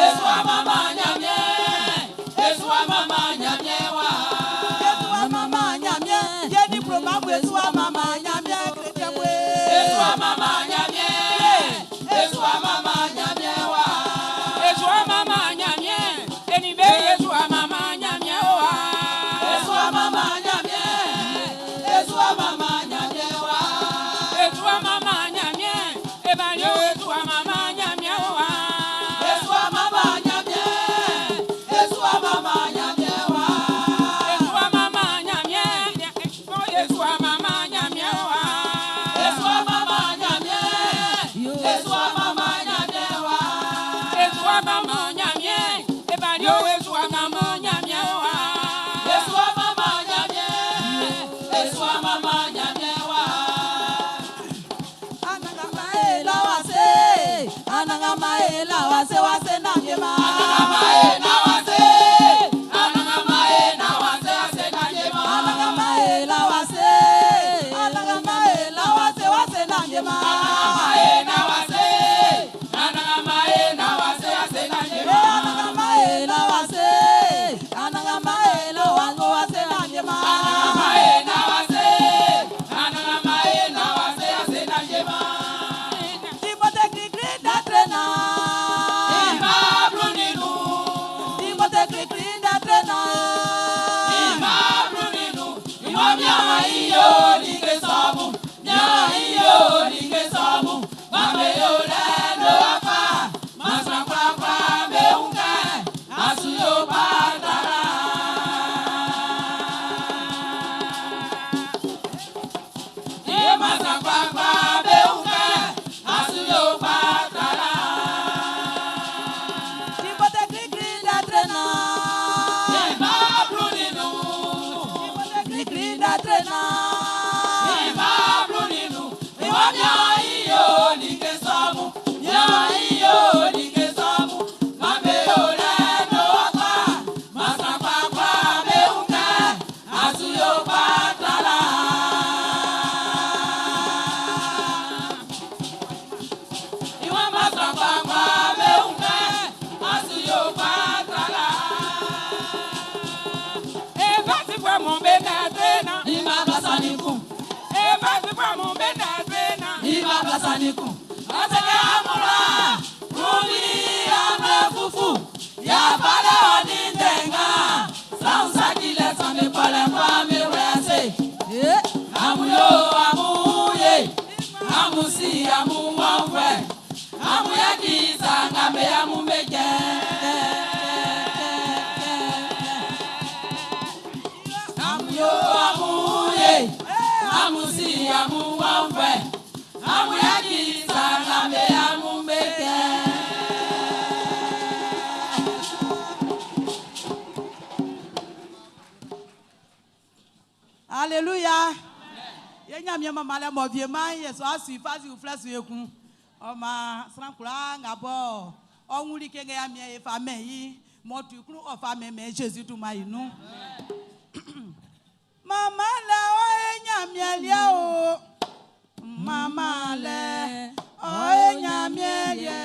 Yeshua mama nyamie Yeshua mama nyamie wa Yeshua mama nyamie Yeni promamu Yeshua mama nyamie Yeshua mama nyamie Yeshua mama nyamie wa Yeshua mama nyamie Yeni be Yeshua mama nyamie wa Yeshua mama nyamie Eswa mama nyamewa. Anangama ela wase wase na jema. Anangama ela wase na jema. Anangama ela wase wase na jema. Anangama ela wase na jema. Anangama ela wase na jema. Timote krikri da trena. Timote krikri da trena. Timote krikri da trena. Timote krikri da trena. Saniku, Ataka Amura, Rumi Amre Fufu, Ya Pale Odindenga, Sansaki let on the Palamba, Mirase, Amuyo, Amuye, Amusi, Amu Wamwe, Amuyaki, Sangabe, Amumeke, Amuyo, Amuye, Amusi, Amu Wamwe. Alléluia. Yenya mi mama le mo vie man yeso asu fazi u flesu ekun. O ma sankura ngabo. O nwuri ke ya mi e fa me yi. Mo tu kru o fa me Jésus tu ma inu. Mama le o yenya mi elia o. Mama le o yenya mi elia.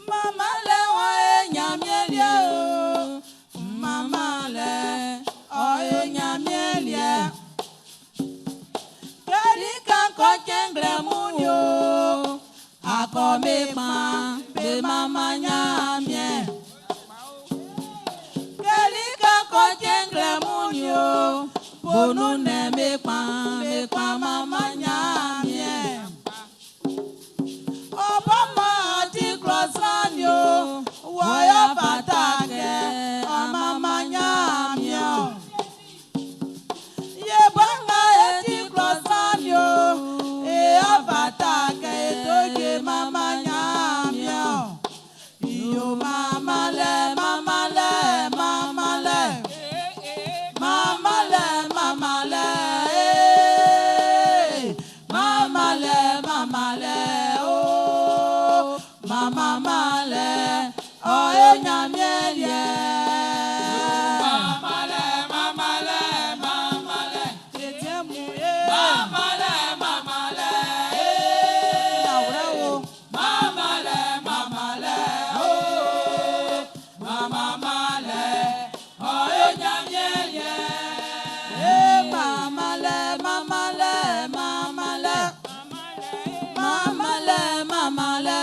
Mama le o yenya mi elia o. Mama le o yenya mi elia. Keri kan ko kengre munyo. Ako me ma be mama nya mi. Bonu ne me pa mama nyamie. Obama di crossranyo, waya patake, mama nyamie. Ye banga eti crossranyo, patake toke mama nyamie. Yo mama le, mama le, mama le. Mama le, mama le, mama le, mama le, oh, mama le, oh, nyamie, mama le, mama le, mama le, mama le, mama le, mama le, mama le, oh, mama le, oh, nyamie. Mama le, mama le, mama le, mama le, mama le,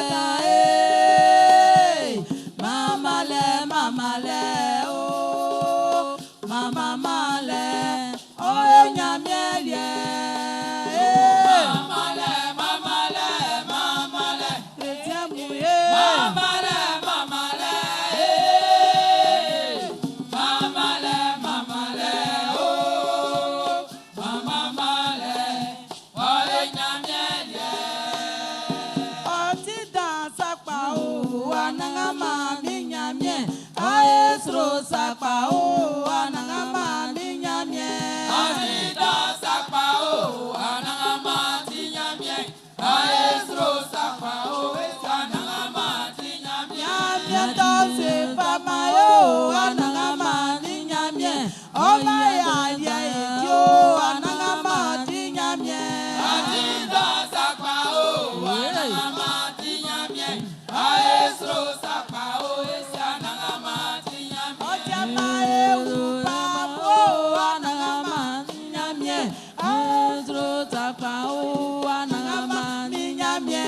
mama le, mama le, oh, mama le, oh, nyamie, mama le, mama le, mama le, mama le, mama le, mama le, mama le, oh. Maestro Sakpao, Anangama Ninyamye. Adida Sakpao, Anangama Tinyamye. Maestro Sakpao, Anangama Tinyamye. Nyamye se Pamayo, Anangama Ninyamye. Oh my Adio, Anangama Tinyamye. Adida Sakpao, Anangama Tinyamye. Maestro Sakpao, Anangama Tinyamye. Ojamae Papo, Anangama Ninyamye. Maestro Sakpao, Anangama Ninyamye.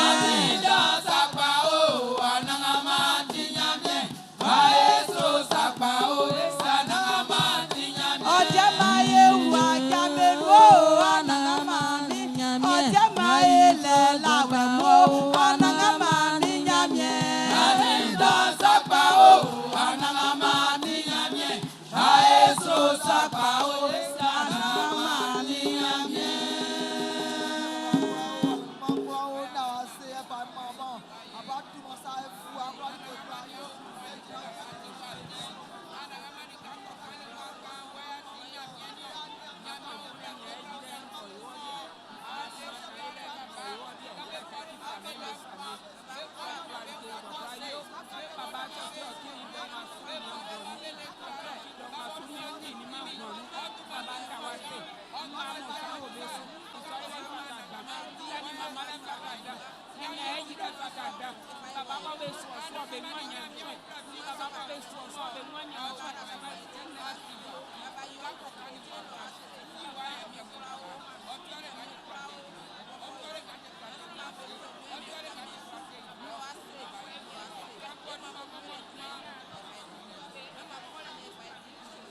Adida Sakpao, Anangama Tinyamye. Maestro Sakpao, Anangama Tinyamye. Ojamae Wakamelo, Anangama Ninyamye. Ojamae Lelawemo, Anangama Ninyamye. Adida Sakpao, Anangama Tinyamye. Maestro Sakpao, Anangama Tinyamye.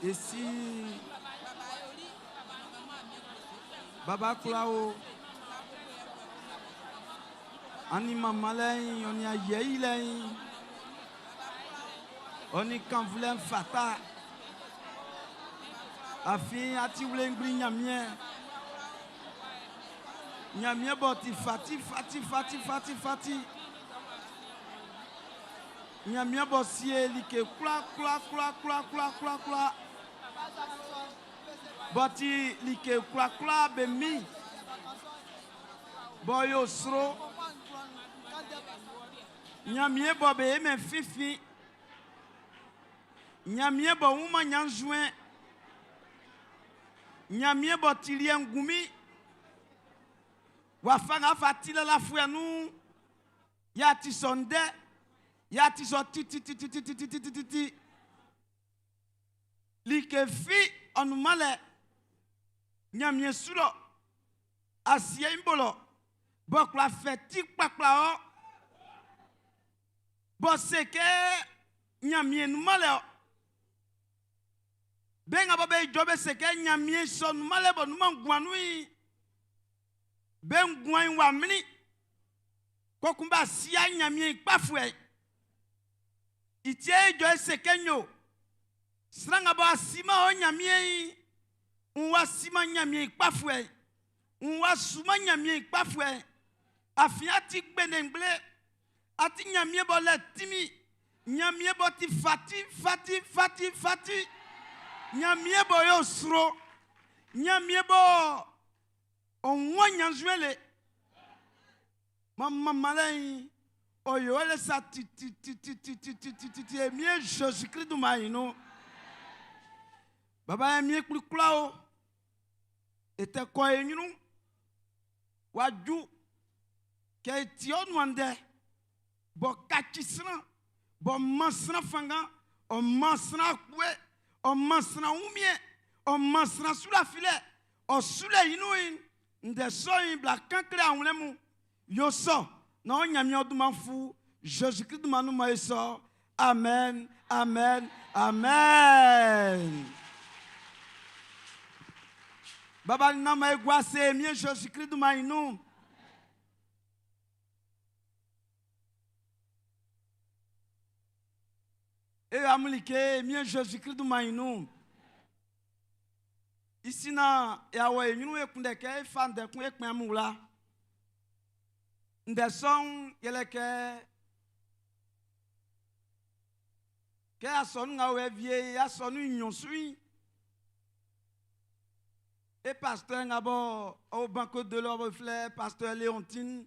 Et si Baba Klao Ani Mamalai, on y a Yeilai, on y Kanvlen Fata, Afi Ati Wlengri Nyamie, Nyamie Boti Fati, Nyamie Bossier, Like, Kla. Boti like kla bemi boyo sro nyamie bo be me fifi nyamie bo uma nyanjuen nyamie bo tilie ngumi wa fanga fatile la fuenu ya ti sonde ya ti so ti like fi onumale nyamie sulo asie imbolo bokla feti kpakla o bo seke nyamie numale benga babe jobe seke nyamie so numale bo numangwanui ben gwan wa mini kokumba sia nyamie kpafue itie jo seke nyo sranga ba sima o nyamie Unwa sima nyamie kpafwe, unwa suma nyamie kpafwe, afiati benengle, ati nyamie bo le timi, nyamie bo ti fati, nyamie bo yo sro, nyamie bo onwa nyanjwele, mama malai, oyo ele sa ti, emie Jésus-Christ du maïno. Baba emie kula était quoi nous waju ke tion wande bo kachisna bo masna fanga o masna kwe o masna umie o masna sula file o sula inuin nde so in bla kankle anlemu yo so na onyami oduma fu Jésus Christ manu ma so amen. Baba nama egwase mie Jésus Christ du maïnou. Et amulike mie Jésus Christ du maïnou. Ici na yawe nyunu ekundeke fande kun ekmamula. Ndeson yeleke que a son ngawe vie a son union sui et pasteur ngabo au banco de l'or reflet pasteur Léontine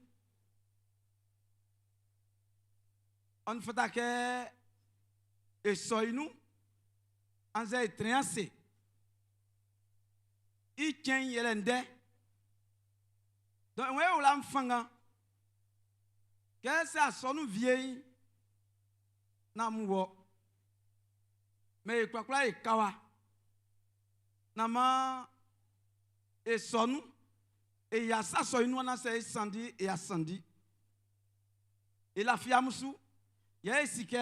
on fait que et soy nous en zay triancé i tient yelende donc ouais on l'a fanga que ça son vieille na muwo mais quoi e kawa na ma e sonu e ya sa so inu na se sandi e asandi e la fiamusu ya esike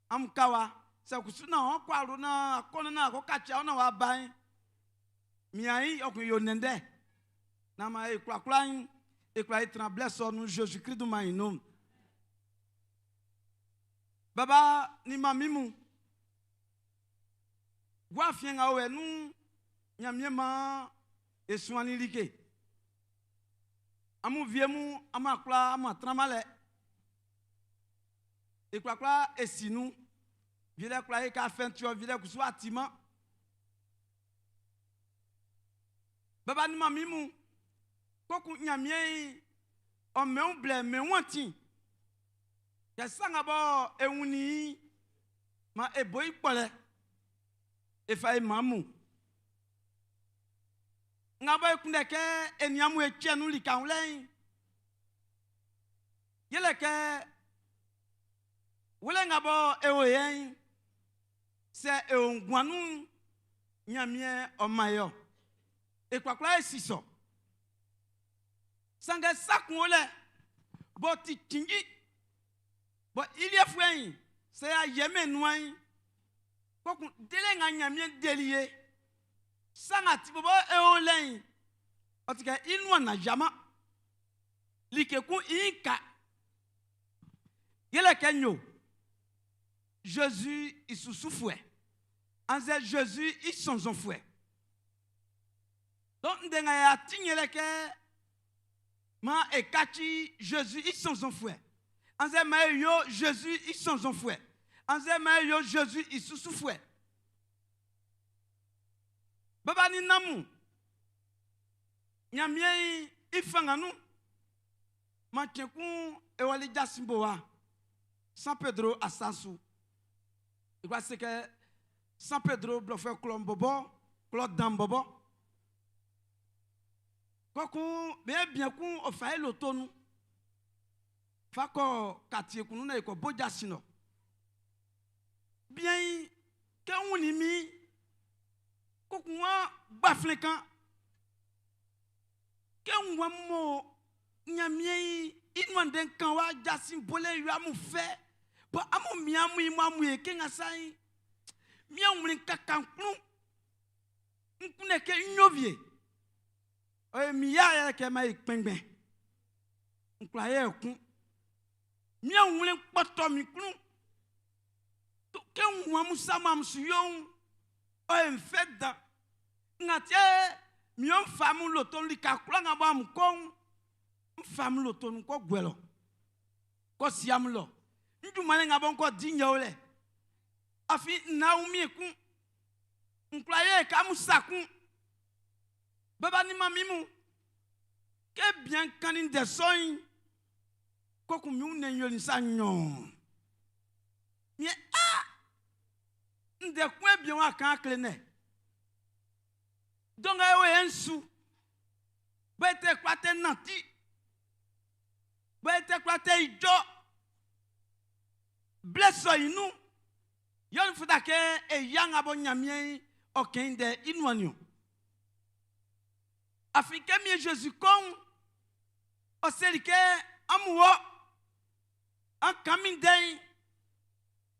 am kawa se kusu na ho kwaro na akona na ko kacha na wa ban mi ai okun yo nende na ma e kwa e tremble sonu Jésus Christ do mainom baba ni mamimu gwa fienga we nu nyamiema esuani like amu viemu amakla amatramale ekwakla esinu vile kwa ka fentio vile kusu atima baba ni mamimu koku nyamie o meumble menwanti ya sanga bo ewuni ma eboy pole e fay mamu ngaba ikunde ke eniamu echenu likaunle yele ke wele ngabo ewoyen se eongwanu nyamie omayo e kwakla esiso sanga sakunole boti tingi bo ilie fuen se a yeme nouan koku dele nga nyamie delie sanga tibobo eolen otika inwa na jama likeku inka yele kenyo Jésus il souffouait anze Jésus il son fouet donc ndenga ya tinyele ke ma ekati Jésus il son fouet anze mayo Jésus il son fouet anze mayo Jésus il souffouait baba ni namu nyamie ifanga nu macheku ewali jasimboa San Pedro asansu igwa seke San Pedro blofe klombobo klodambobo koku bien ku ofaye lotonu fako katie kunu na iko boja sino bien ke wuni mi koku wa baflekan ke wwa mo nyamie inwanden kan wa jasim bole yu amu fe bo amu miamu imamu e kenga sai miamu nkakanku nkune ke nyovie o mi ya ke mai pengben nkla ye ku miamu npoto mi kunu to ke nwamu sama msuyon o enfeda ngatie mion famu loton likakula ngaba mkon fam loton ko gwelo ko siam lo ndumane ngaba ko dinya ole afi naumi ku nklaye ka musaku baba ni mamimu ke bien kanin de soin ko ku mi unenyo ni sanyo mi nde ku bien wa kan klene donga yo ensu bete kwate nanti bete kwate ijo blesso inu yon futa ke e yanga bo nyamie okende inwanyo africain mi Jésus kon o selike amuwo an kamindei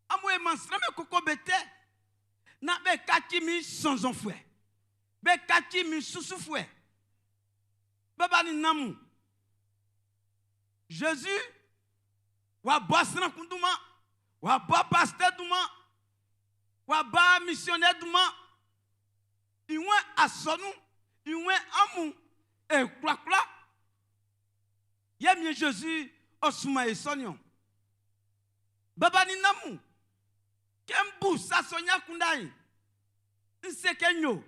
amu e mansrame koko bete na be kati mi sans enfoué be kati mi susufoué baba ni namu Jésus wa basna kunduma wa ba pasteur duma wa ba missionnaire duma iwe asonu iwe amu e kwakla yemie Jésus osuma e sonyon baba ni namu ke bu sa sonya kundai nsekenyo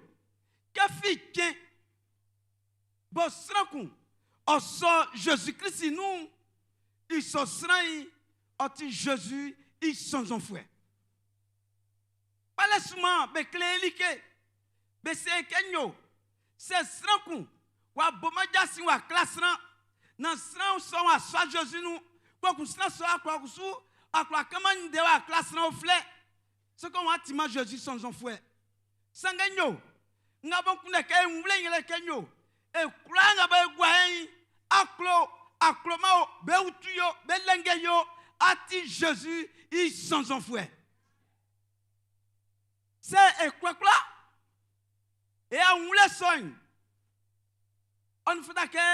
ke fiken bo sranku oso Jésus-Christ nous ils sont sran oti Jésus ils sont en fouet pas souvent be klelike be sekenyo se sranku wa bomaja si wa klasran nan sran so wa so Jésus nous kwa kusran so akwa kusu akwa kama nde wa klasran au flé ce qu'on a tima Jésus sans en fouet sanganyo ngabo kuna kay mule ngele kenyo e kulanga ba gwaen aklo mao be utuyo be lengeyo ati Jésus il sans en fouet c'est e kwakla e a mule soin on fada ke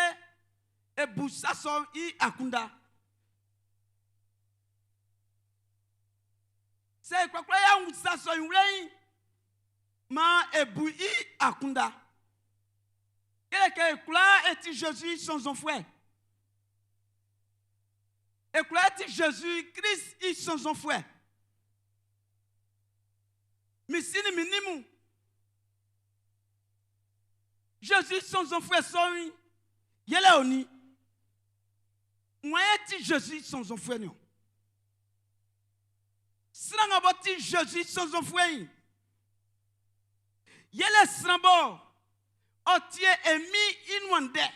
e busa son I akunda c'est quoi ya unsa so yule ma ebui akunda ele ke kula eti Jésus sans enfouet et kula eti Jésus Christ il sans enfouet misini minimu Jésus sans enfouet so yele oni moi eti Jésus sans enfouet non Sranga boti Jésus sans enfouet. Yele srambo otie emi inwande.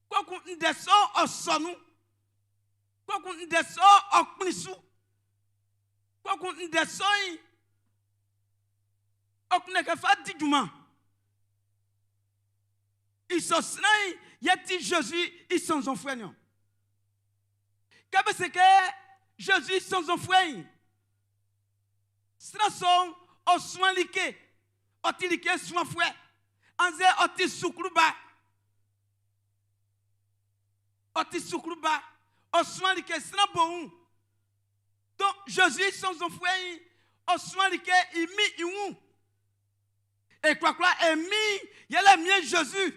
Koku ndeso osonu. Koku ndeso oknisu. Koku ndeso okneke fati juma. Isosnai yeti Jésus ils sans enfouet. Kabe seke Jésus sans enfouet. Strason au soin liké. Otilike soin fouet. Anze oti sukruba. Oti sukruba. Au soin liké sera bon. Donc Jésus sans enfouet. Au soin liké imi iou. Et quoi emi yele mien Jésus.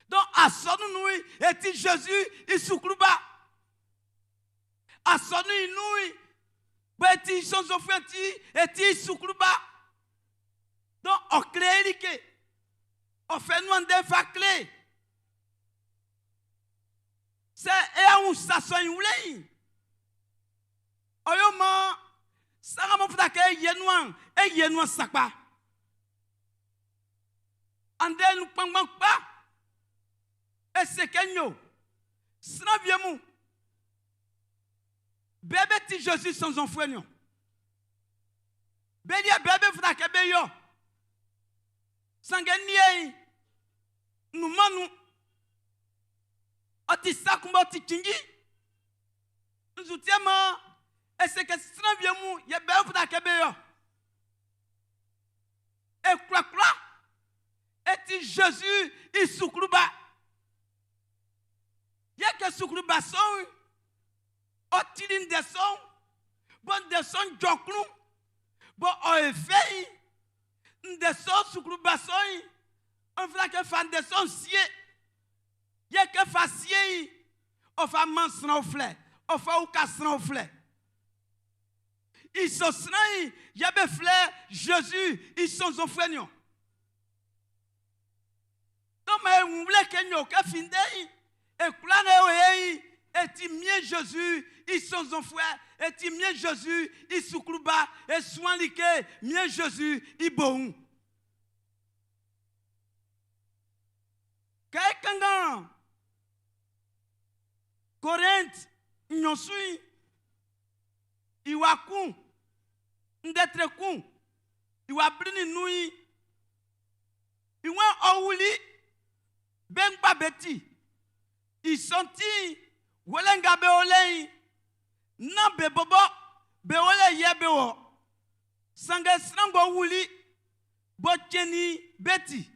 Donc à son nous et Jésus il sukruba. A sonu inui beti sans offrenti eti sukruba donc o clérique o fait nous ande fa clé c'est et on s'assoit oulei oyoma sanga mo fta ke yenouan sakpa ande nous pangman pa et c'est kenyo sna viemu bébé ti Jésus sans enfouet non. Bébé fda ke be yo. Sangenie nous manu. Oti sakumba ti kingi. Nous outiema et c'est que sna viemu ye be fda ke be yo. Et quoi et ti Jésus il soukruba. Ye ke soukruba son otilin de son, bon de son joklu, bon oefei, de son soukru basoy, on fera que fan de son sié, y'a que fa sié, on fa mansran au flé, on fa ou kasran au flé. Ils sont sran, y'a be flé, Jésus, ils sont au frénion. Donc, mais on voulait que nous, que fin de, et clane et ti mien Jésus, ils sont en fouet, et ti mien Jésus, ils souklouba, et soin like, mien Jésus, ils bon. Quelqu'un, Corinthe, nous suis, Iwaku, Ndetreku, Iwabrini Nui, Iwan Ouli, Ben Babeti, ils sont Welenga beolei na bebobo beole yebewo sange srango wuli bocheni beti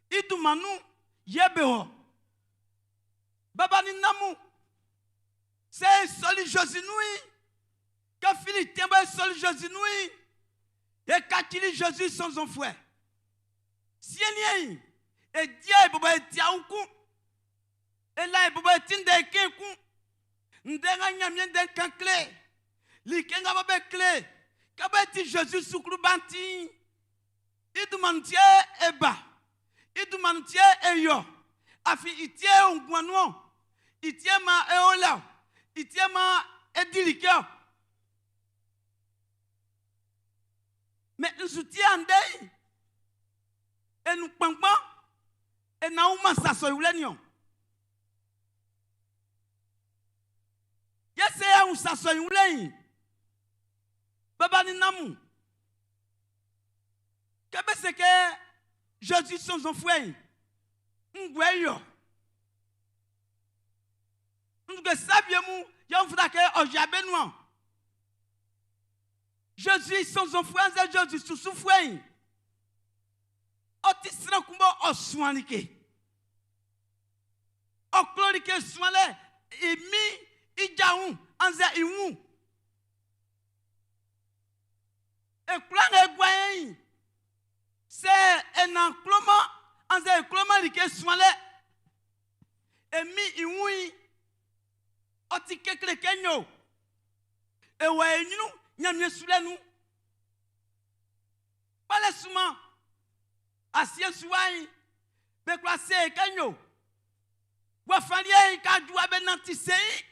idumanu yebewo baba ni namu c'est soli Jésus-noui que Philippe tiembe soli Jésus-noui et kakili Jésus sans enfouet sieni et dia bobo tiaouku et là bobo tinde kenku ndenga nyamien den kankle Likenga babe clé. Kabeti Jésus soukru banti. Idumantie eba. Idumantie eyo. Afi itie ongwano. Itie ma eola. Itie ma edilikeo. Mais nous soutiens andei. Et nous pangpan. Et nauma sasoyulenyo. Yesaya un sasoyulen. Baba ni namu. Kebe c'est que Jésus son enfant. Ngweyo. Ngwe sabiemu yon fudake ojabenwa. Jésus sans enfant, Jésus sous souffrant. Otisra kumbo oswanike. Oklorike swanle imi ijaun anza iwu. E klang e gwayen. C'est un encloma anza encloma like swanle emi iwu otike klekenyo. E wayenyu nyamye soulenu. Pas souvent. Asie souai. Be klase kanyo. Wa falie ka dua benanti sei.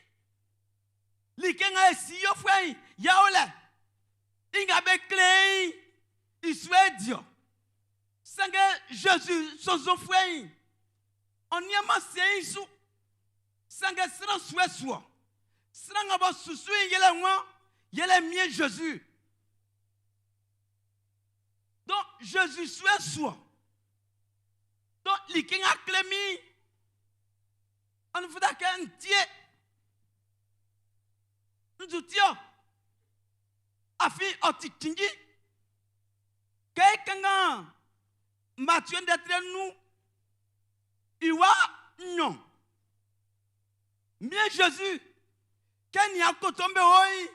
Likenga esiyo fwai. Yaole. Inga be klei. Iswedio. Sange Jésus sozo fwai. On yama sei sou. Sange sira sweswo. Sanga bo susu yele mwa. Yele mien Jésus. Donc Jésus soit soi. Donc liking a clémi. On vous a qu'un tiers. Nous disons. Afi otitingi. Quelqu'un Mathieu d'être nous. Iwa non. Mien Jésus. Ken y a kotombe hoi.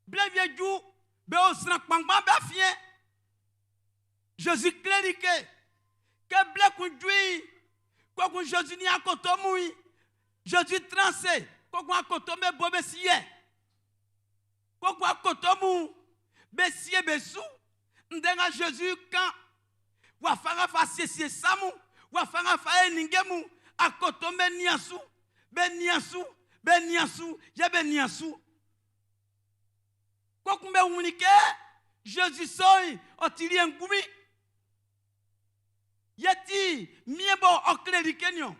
Blevie djou, be osran kpangban be fien. Jésus clérique, que ble kundui, quoi que Jésus n'y a kotomoui, Jésus transé, quoi que kotombe bobe siye, quoi que kotomou, be siye besou, ndenga Jésus quand, wafanga fa siye samu, wafanga fa ningemu, a kotombe niasu, be niasu, ye be niasu. Quoi qu'on me unique, Jésus soy, otili ngumi. Yeti, miebo oklerikenyo.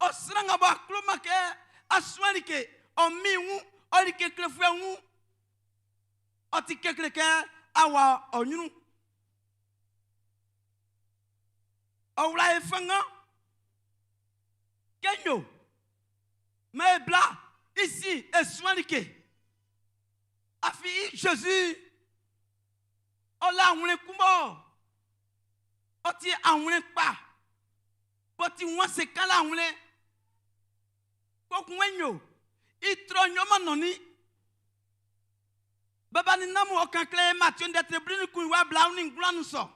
Osranga ba klomake, aswanike, omiwu, orike klefwewu. Otike kleke, awa onyunu. Oula efanga. Kenyo. Maebla, ici, eswanike. Afi Jésus, ola wule kumbo, oti awule pa, poti wanse kala wule, kokwenyo, itro nyoma noni, baba ni namu okankle Mathieu d'être brûlé kuwa blauning glanso.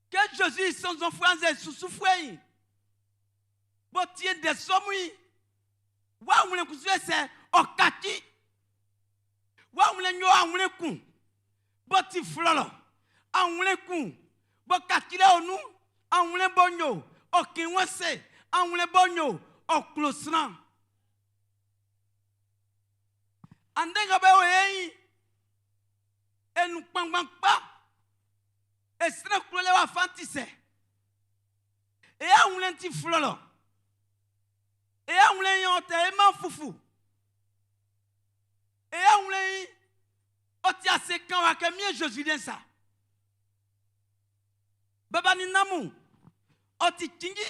Que Jésus sans enfants sous souffrir, poti de somui, wa wule kusese okati. Wa wule nyo a wule kun. Boti flolo. A wule kun. Bo katile onu. A wule bonyo. O kinwese. A wule bonyo. O klosran. Andenga be oyeyi. E nou pangban pa. E sre klole wa fantise. E a wule nti flolo. E a wule yon te eman fufu. Et on l'a oti a se kan wa ke mien Jésus den ça. Baba ni namu oti tingi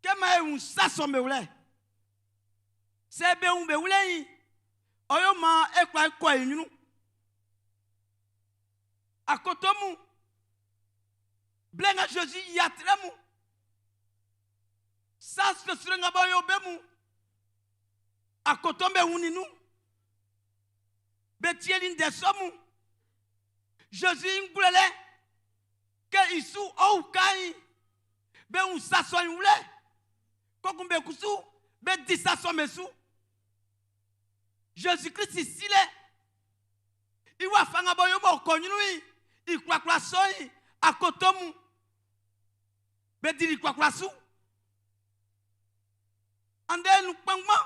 ke ma un sa so me wule. Se be un be wule yi oyo ma e kwa ko yinu. Akotomu blenga Jésus yatremu. Sa se surenga ba yo bemu. A kotombe uninu. Betielin de somu. Jésus ngulele. Ke isu ou kai. Be un sasoy ule. kokumbe kusu be disa somesu Jésus-Christ ici là iwa fanga boyo mo konyui ikwakwa soi akotomu be diri kwakwa su ande nu pangma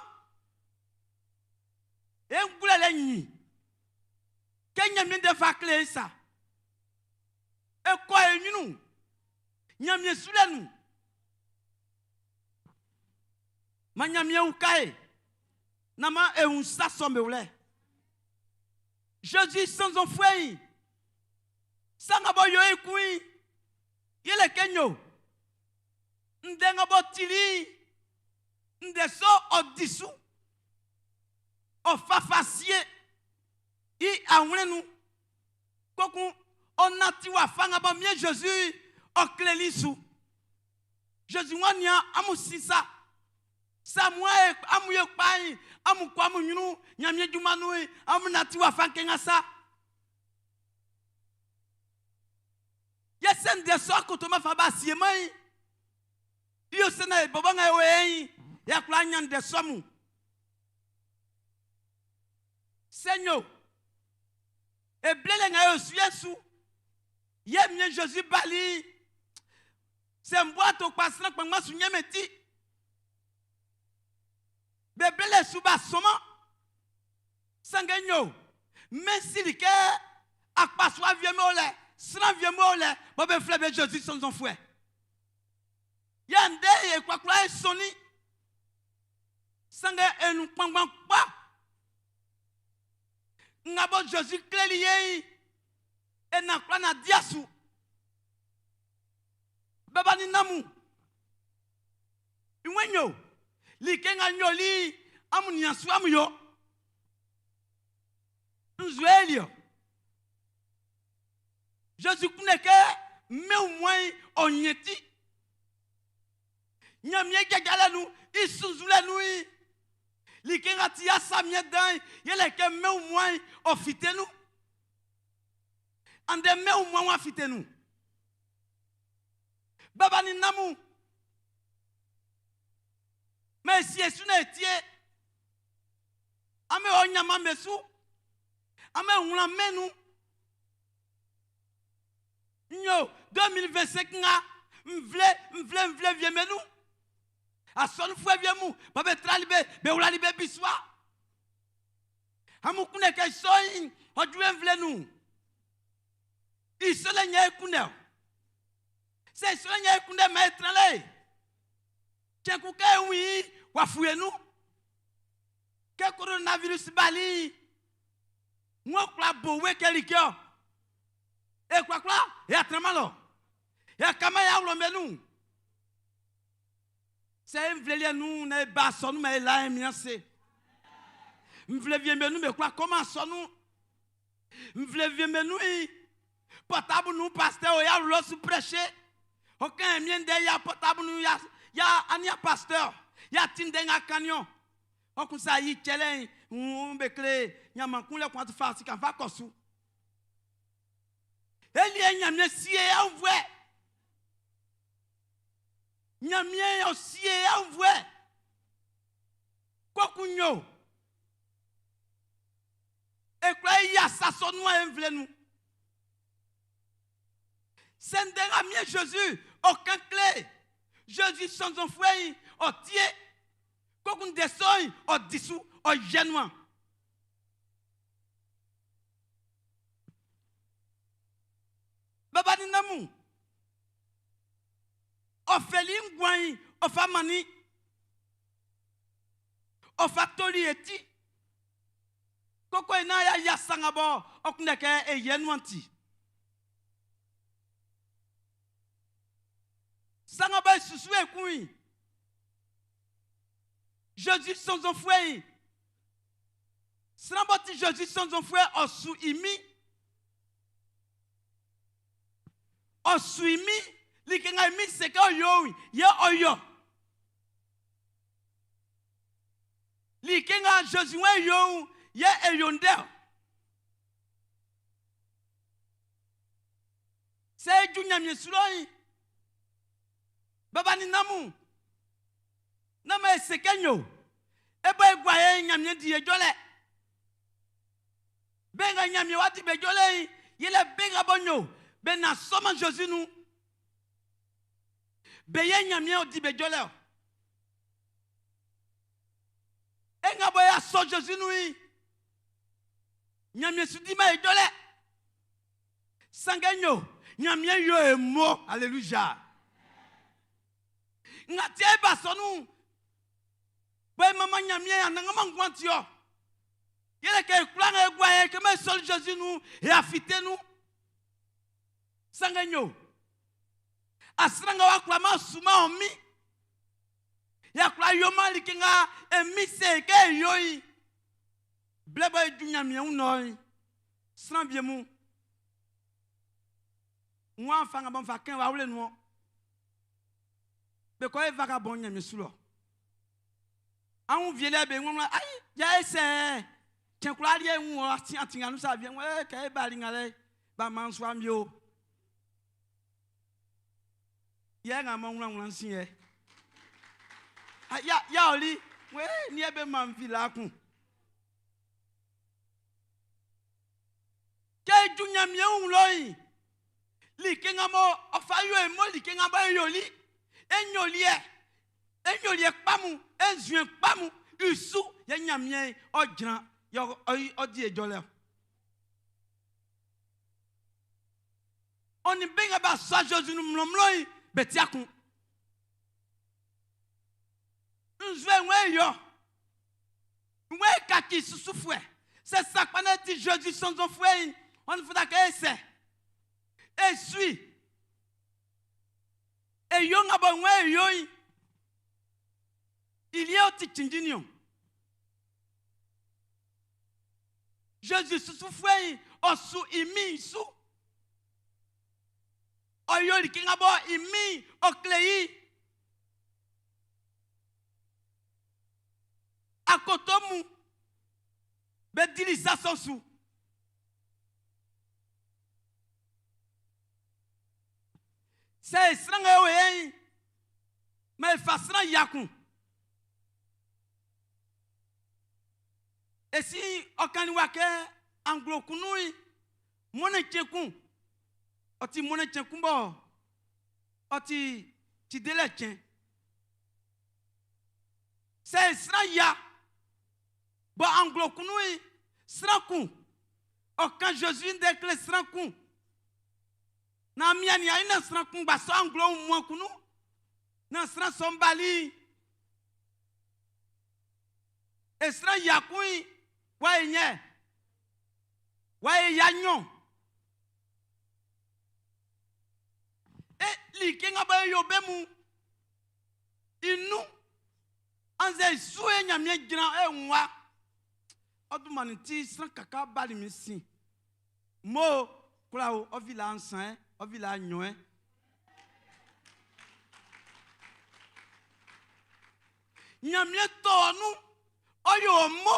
e ngulele nyi kenya mi de fakle sa e ko e nyunu nyamye sulenu manyamye ukae nama e un sa sombeule Jésus sans enfoué sanga boyo ekui yele kenyo ndenga botili ndeso odisu ofafasie i awnenu koku onati wa fanga ba mie Jésus oklelisu Jésus wania amusisa Samuel amuye pai amukwa munyunu nyamye jumanu amunati wa fankenga sa yesen deso akotoma faba siemai iyo sena bobanga ewe ya kulanya ndesomu Seigneur eblele nga yosu Yesu yemye Jésus bali sembwato kwasna kwangma sunyemeti beblele suba soma sangenyo mesilike akpaswa viemole sran viemole bobe flebe Jésus sans enfoué yande e kwakwa soni sange enu kwangwa pa ngabo Jésus kleliye e na kwa na diasu baba ni namu iwenyo likenga nyoli amunia swamu yo nzuelio Jésus kuneke me umwai onyeti nyamye gagalanu isunzulanu likenga tia samye dan yeleke me umwai ofitenu ande me umwai ofitenu baba ni namu mais si esu na etie ame onyama mesu ame unla menu nyo 2025 nga mvle viemenu ason fwe viemu babe tralibe be ulalibe biswa amukune ke soin odwe mvle nu isole nye kunde se isole nye kunde maetrale Tchekuke oui, wafouenu. Que coronavirus bali. Mwokla bowe kelikyo. E kwa ya tremalo. Ya kama ya ulomenu. C'est mvlelia nous ne bason mais là mianse. Mvlevie menu me kwa comment sonu. Mvlevie menu portable nous pasteur ya lo sous prêcher. Aucun mien de ya portable nous ya ania pasteur ya tindenga kanyon okusa yi chele mbekle nyama kunle kwatu fasi kan fa kosu elie nyamye sie envwe nyamye osie envwe kokunyo ekra ya sasonu envlenu sendenga mie Jésus aucun clé Jésus sans enfoué, au tié, kokun desoy, au dissous, au genuin. Baba ni namu, au felim gouin, au famani, au factori eti, koko ena ya sangabo, au kuneke e genuanti. Sangaba susue kui. Jésus sans enfoué. Sangabati Jésus sans enfoué osu imi. Osu imi. Likenga imi seke oyo. Ye oyo. Likenga Jésus yo. Ye eyonde. C'est du nyamye suloi. Baba ni namu. na me sekenyo ebe gwaye nyamye di ejole benga nyamye wati bejole yele benga bonyo be na soma Jésus nous beye nyamye odi bejole enga boya so Jésus nous nyamye sudi ma ejole sangenyo nyamye yo emo alléluia ngati eba sonu boy mama nyamye ananga mangwantio yele ke kulanga egwaye ke me sol Jésus nous et afite nous sangenyo asranga wa klama suma omi ya kula yoma likinga emise ke yoyi blebo edunyamye unoi sran biemu moi fanga bon fakin wa wule no be ko e vagabond nyamye sulo an viele be ngom ai ya ese tiens kula rie un atinga nous ça vient ouais ke ba lingale ba manswa mbio ya nga mo ngwa nsie ya oli we ni ebe man vila kun ke junya mi un loyi li kenga mo ofayo e mo li kenga ba yoli enyoli pamu ezuen pamu usu ya nyamie ogran yo odi ejole oni benga ba so Jésus nu mlomloyi betiakun nzwe nweyo nwe kaki susufwe c'est ça qu'on a dit Jésus sans enfoué on ne faudra que essayer et suis et yon abonwe yoy il y a aussi tindinio Jésus susufwe osu imi su oyoli kingabo imi oklei akotomu bedilisa sonsu c'est stranga we mais fasra yakun et si okani wake anglo kunui mona chekun oti mona chekumbo oti tidele chen c'est sra ya bo anglo kunui srakun okan Jésus déclare srakun na miani ya ina srakun ba so anglo mo kunu na sra sombali esra yakun wa enye wa yanyo e li kenga ba yo bemu inu anze suwe nyamye gina enwa odumani ti sra kaka bali mi sin mo kula o villa ansan o villa nyon nyamye tonu oyo mo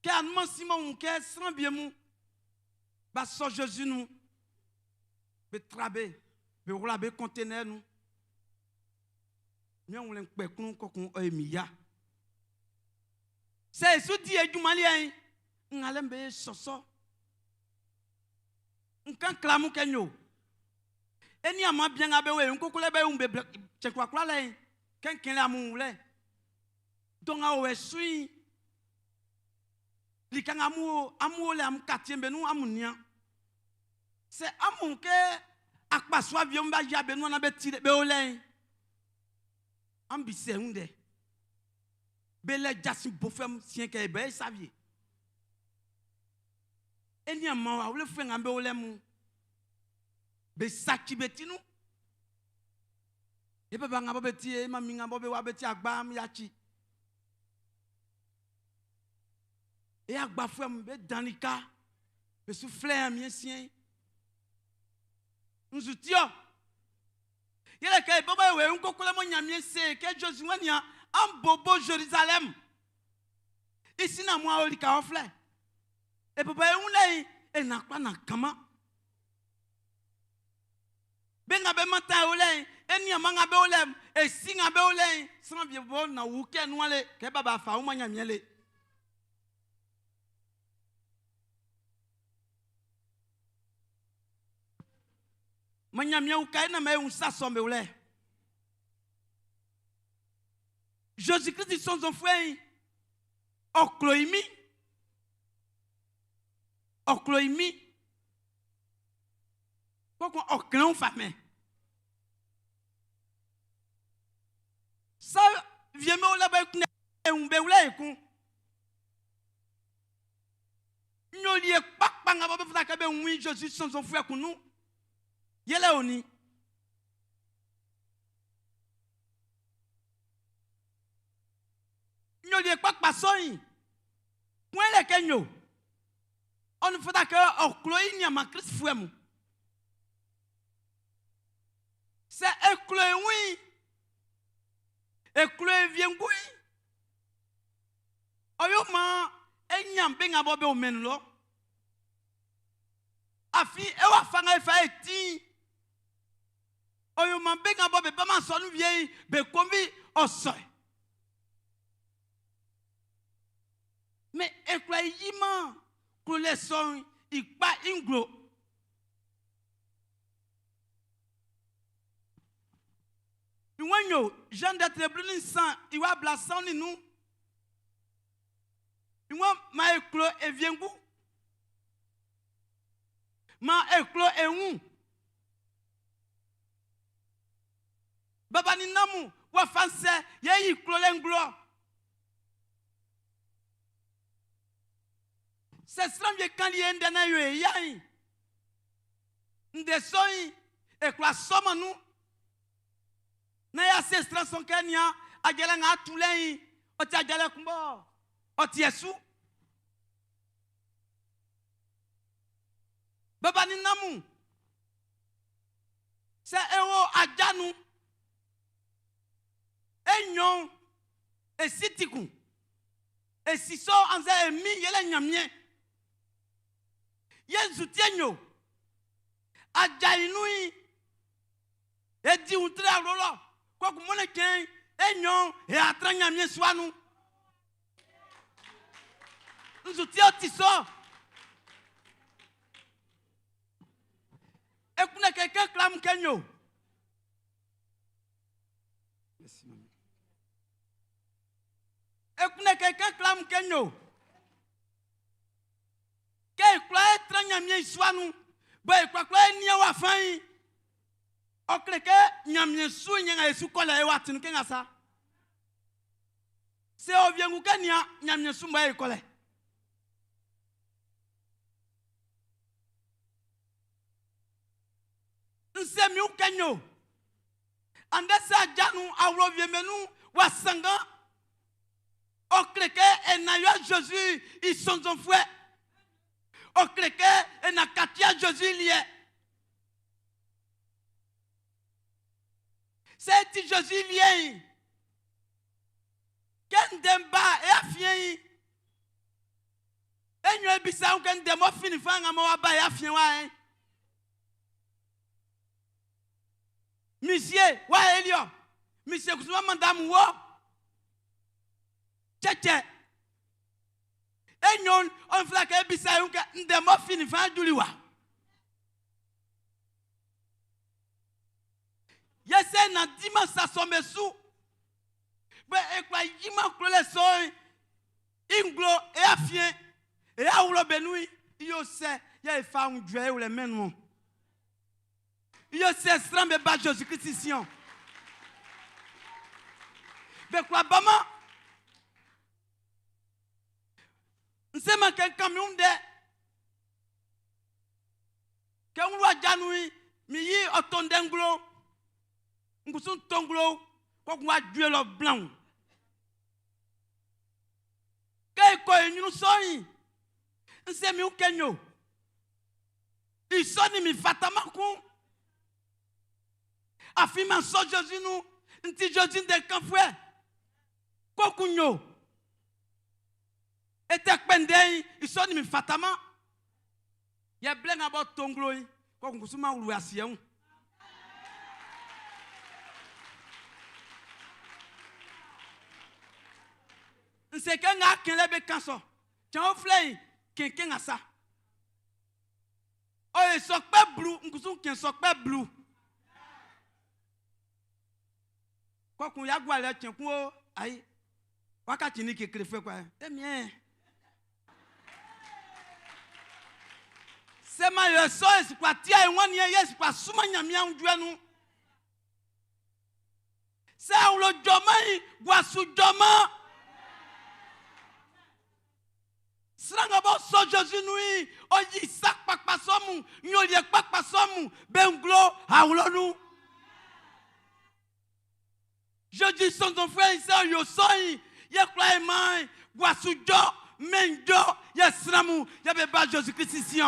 ke anman simon ke sran biemu ba so Jésus nous be trabe be roula be conteneur nous mi on len pe kun kokun emiya c'est sou di ejumali en ngalembe soso nkan klamu kenyo eni ama bien abewe nkokole be umbe chekwa kwa le kenken la mu le donc a we sui li kan amu le am katiembe nu amunia c'est amu ke akpaswa biom ba ya be nu na be tire be ole ambise hunde bele jasim bofem sien ke be savie eni ama wa le fen ambe ole mu be saki betinu ebe banga bo betie ma minga bo be wa beti agba am yachi e agba fem be danika be souffler am yesien nzutio yele ke bobo we nkokole mo nyamie se ke Jésus wania am bobo Jérusalem ici na mo olika ofle e bobo e unle e na kwa na kama benga be mata ole eni amanga be ole e singa be ole sans vie bon na wuke nuale ke baba fa uma nyamiele manyamia ukai na me unsa sombe ole Jésus-Christ dit son enfant okloimi pourquoi oklan femme ça vient me là ba ku un be ula ku nyoli e pakpa nga ba fa ka be wi Jésus son enfant ku nu yele oni nyoli e pakpa soyin point le kenyo on fera que okloyi ni ma Christ fuemu c'est ekloyi ekloyi viengui oyo ma enyam benga bobe o menlo afi e wa fanga e fa eti oyo ma benga bobe ba ma so nu vie be kombi osoy mais ekloyi yima les sons il pas inglo Iwanyo Jean d'être brûlé sang il va blasson ni nous Iwan ma eklo e viengu ma eklo e un baba ni namu wa fanse ye iklo lenglo c'est strange quand il y a un dernier yo yayi ndesoi e kwa soma nu na ya c'est strange son kenya agela nga tulei o ti agela kumbo o ti yesu baba ni namu c'est ewo ajanu enyon e sitiku e siso anze emi yele nyamie Yesu tienyo ajainui edi untra lolo kwa kumone ken enyo e atranya mieswanu nzutia tiso ekuna keke klam kenyo ekuna keke klam kenyo que croit tranya mi swanu ba kwa ni wa fan o kreke nyamye su nyanga Yesu kola e watin kenga sa se o viengu kania nyamye su ba e kola nse mi ukenyo ande sa janu awro viemenu wa sanga o kreke e na yo Jésus ils sont enfouis au cléqué et na katia Jésus lié. C'est Jésus lié. Ken demba e afien. E nyo bisa un ken demo fini fanga mo ba e afien wa. Monsieur, wa elio. Monsieur kusuma madame wo. Cheche. Enyon on flake bisa yunka ndemo fini fa juliwa yese na dima sa somesu be ekwa yima klole so inglo e afien e awlo benui yo se ya fa undwe ou le menu yo se strambe ba Jésus Christ sion be kwa bama nsema quelqu'un de que on va janui mi yi otondenglo ngusun tonglo ko wa duelo blanc que ko nyunu soyi nsemi ukenyo isoni mi fatama ku afima so Jésus nous nti Jésus de kanfwe ko kunyo et pendei isoni mi fatama ya blenga ba tonglo ko kusuma ulu asieu c'est que nga kelebe kanso tiens flei kenken asa oh sokpe blue nkusu ken sokpe blue kwa kun ya gwa le tiens kun ai wakati ni kekere fe kwa temien c'est ma le so es kwa tia e won ye yes kwa suma nyamia ndua nu c'est le domai gwa su doma Sranga bo so Jésus nui oyi sak pakpa somu nyoli pakpa somu benglo haulonu Je dis son frère ici yo soi ye kwai mai gwasujo menjo ye sramu ye be ba Jésus Christ ici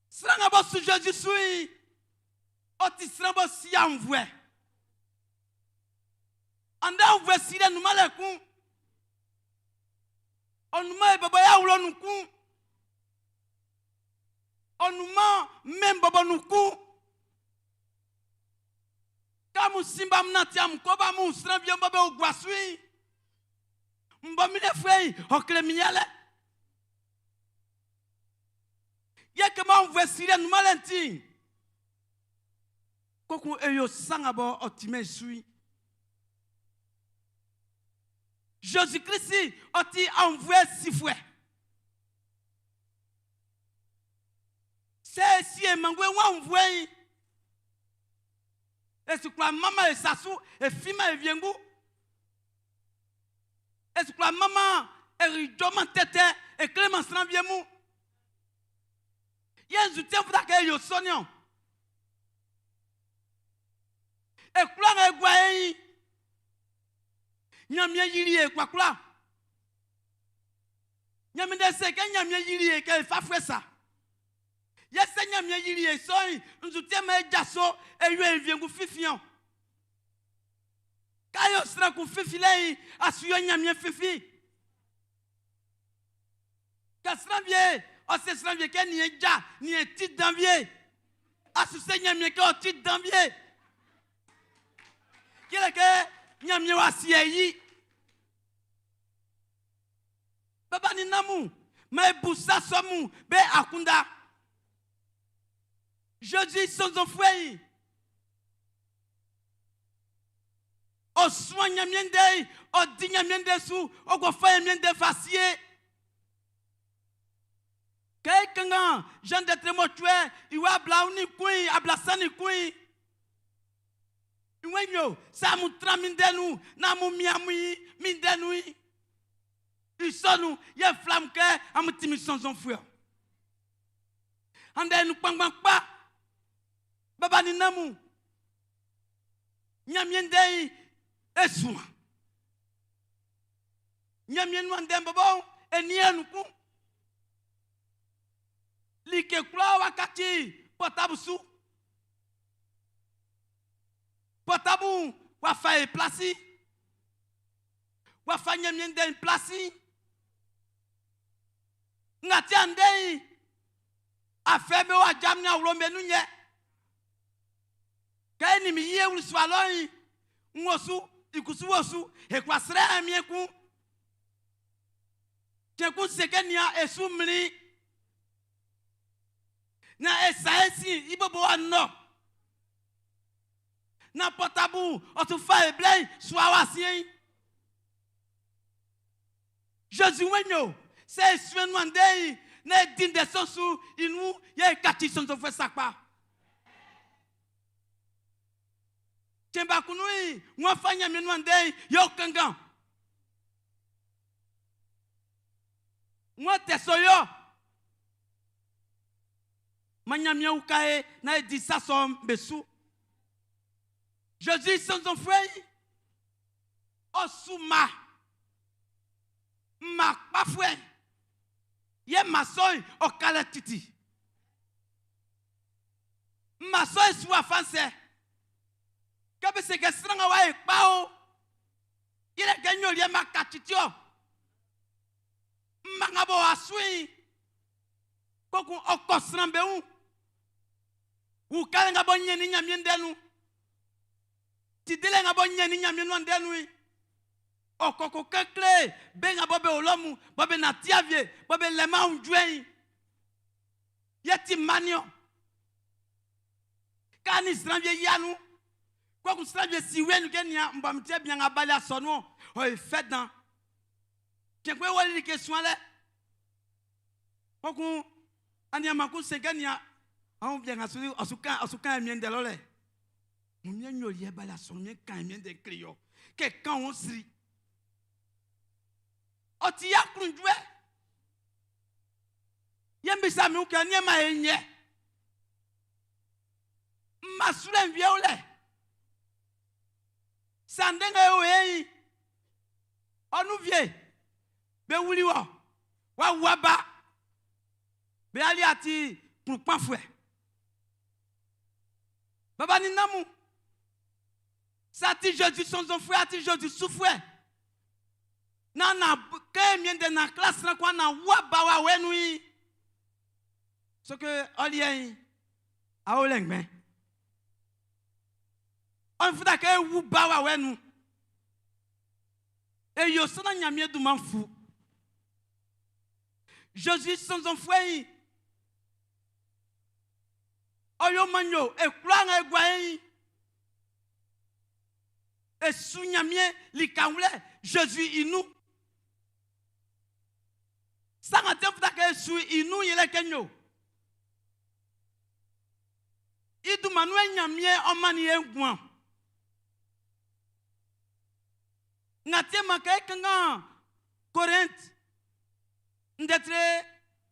Sranga bo so Jésus sui oti sranga bo si envoie Anda on veut si nous malekun. On nous met baba ya ulo nous kun. On nous met même baba nous kun. Kamu simba mnatia mkoba mu srambia baba ogwasui. Mbamine frei okle miele. Ye kema on veut si nous malenti. Koku eyo sangabo otime sui. Jésus-Christ a envoyé 6 fois. C'est si et mangwe wa envoyé. Et ce que maman et sasu et fima et viengu. Et ce que maman et ridoma tete et Clément Sranviemu. Yesu tempo que yo sonio. Et quoi et gwayi. Nyamye yiri e kwakula nyamye de se ke nyamye yiri e ke fa fresa yese nyamye yiri e so nzute ma jaso e yo enviengu fifion kayo sra ku fifilei asuyo nyamye fifi ka sranvie o se sranvie ke ni eja ni eti danvie asu se nyamye ke o ti danvie kile ke Nyamye wasi yi Baba ni namu mais busa somu be akunda Jésus sans enfoué O soin nyamyende o di nyamyende su o go fa nyamyende facier Quelqu'un Jean de Trémotué iwa blauni kui ablasani kui Iwenyo, sa mutra mindenu, na mu miamui, mindenu. Isonu, ye flamme que, amutimi sans enfouir. Ande nous pang pa. Baba ni namu. Nyamiende esuma. Nyamienu ande babo, enienu ku. Like kula wakati, potabusu. Potabu wa fa e plasi wa fa nyamyende en plasi ngati andei afebe wa jamnya ulombe nunye kaini mi ye ulu swaloi ngosu ikusu wosu e kwasre amieku teku sekenia esumli na esaesi ibobo anno Na potabu, o tu fa e blei, soit wasien. Jésus wenyo, c'est soin mandei, ne din de sosu, inu, ye kati son fe sakpa. Temba kunui, mwa fanya menwandei, yo kangan. Mwa tesoyo. Manyamia ukae, na e di sasom besu. Jésus sans enfoué, osuma, ma pafoué, ye masoy o kalatiti. Masoy soit français. Kabe se que stranga wa e pao, il a gagné ye makatitio. Mangabo asui, koku okosrambe un. Ou kale nga bon nyeni nyamien denu. Ti dele nga bon nyeni nyamien wan denu. O koko kekle. Ben nga bobe olomu. Bobe na tiavye. Bobe lema unjwen. Yeti manio. Kani sranvye yanu. Kwa ku sranvye siwe nou gen ya mbamite bien nga bali asono. O e fet dan. Ken kwe wali li keswan le. Kwa ku anya maku segen ya. On bien asukan emien de lole. On mien nyoliye bali asono mien kan emien de kriyo. Ke kan on sri. O ti ya krunjwe. Yembisa mi uke nye ma enye. Masule mvye ule. Sandenga yo eyi. Onu vie. Be wuli wo. Wa waba. Be ali ati prupan fwe. Baba ni namu. Sa ti Jésus son frère ati Jésus souffre. Na ke mien de na classe na kwa na waba wa wenui. Ce que Olien a olengben. On fait que vous bawa wenu. Et yo sona nyamie du manfu. Jésus sans enfoué. Oyo manyo e kwanga egwayi. E sou nyamie li kaule Jésus inou. Sanga te fait que sou inou yele kenyo. Idu manwe nyamie omani engwan. Ngatie makae kanga Corinthe. Ndetre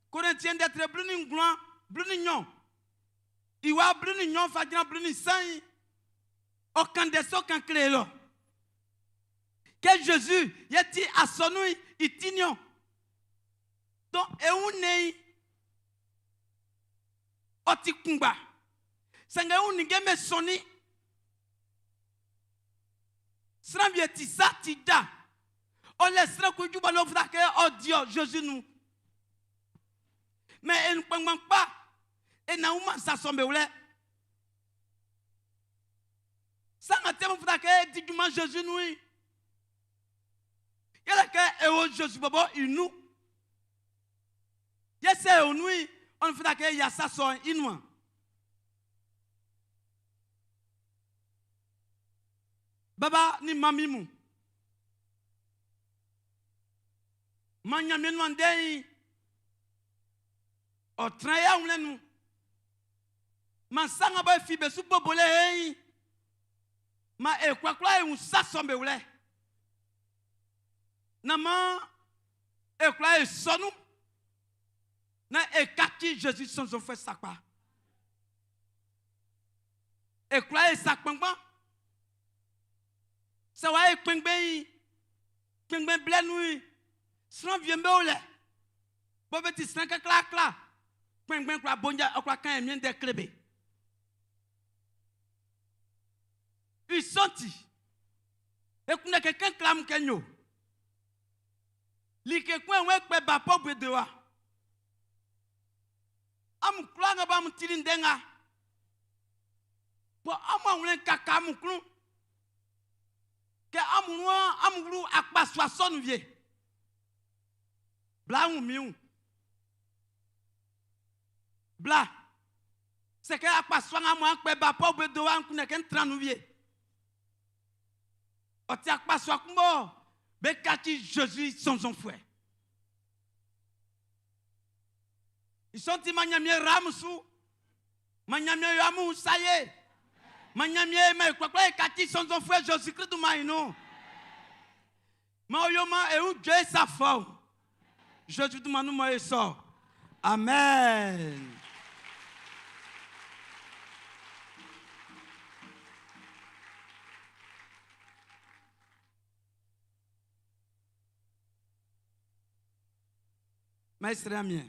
Corinthiens d'être bluni ngwan, bluni nyon. Iwa bluni nyon fadina bluni san. Aucun de ceux qui créé là. Que Jésus yeti asonui itinyon. Donc e unei oti kumba. Sanga unige me soni. Srambie ti sa ti da. On laissera que tu vas l'offrir que Dieu Jésus nous. Mais elle ne peut pas. Et na uma sa sombe oule. Sanga te mo fura que di duma Jésus nous. Yela que e o Jésus bobo inu. Yese o nous on fura que ya sa so inu. Baba ni mamimu. Manya menwandei. O traya umlenu. Mansanga ba fibe su bobole hei. Ma e kwakwa e unsa sombe ule. Na ma e kwa e sonu. Na e kaki Jésus sans offre sakpa. E kwa e sakpangban. Ça va être pingbe blenui. Sans vieux meule. Bobeti snaka kla. Pingbe kwa bonja okwa kan emien de klebe. Ils senti. Et qu'on a quelqu'un clam kenyo. Li ke kwen we pe ba pobre de wa. Am kla nga ba mutili ndenga. Po am wlen kaka muklu. Que amuru akpaswa son vie. Bla ou miou. Bla. C'est que akpaswa nga mwa akpe ba pobre do an kune ken tranou vie. Oti akpaswa kumbo. Be kati Jésus son frère. Ils sont ti manyamie ramsu. Manyamie yamu saye. Manyamie me kwa kati son frère Jésus-Christ du maïno. Ma oyoma e u Dieu sa forme. Jésus du manou ma eso. Amen. Maître Amien.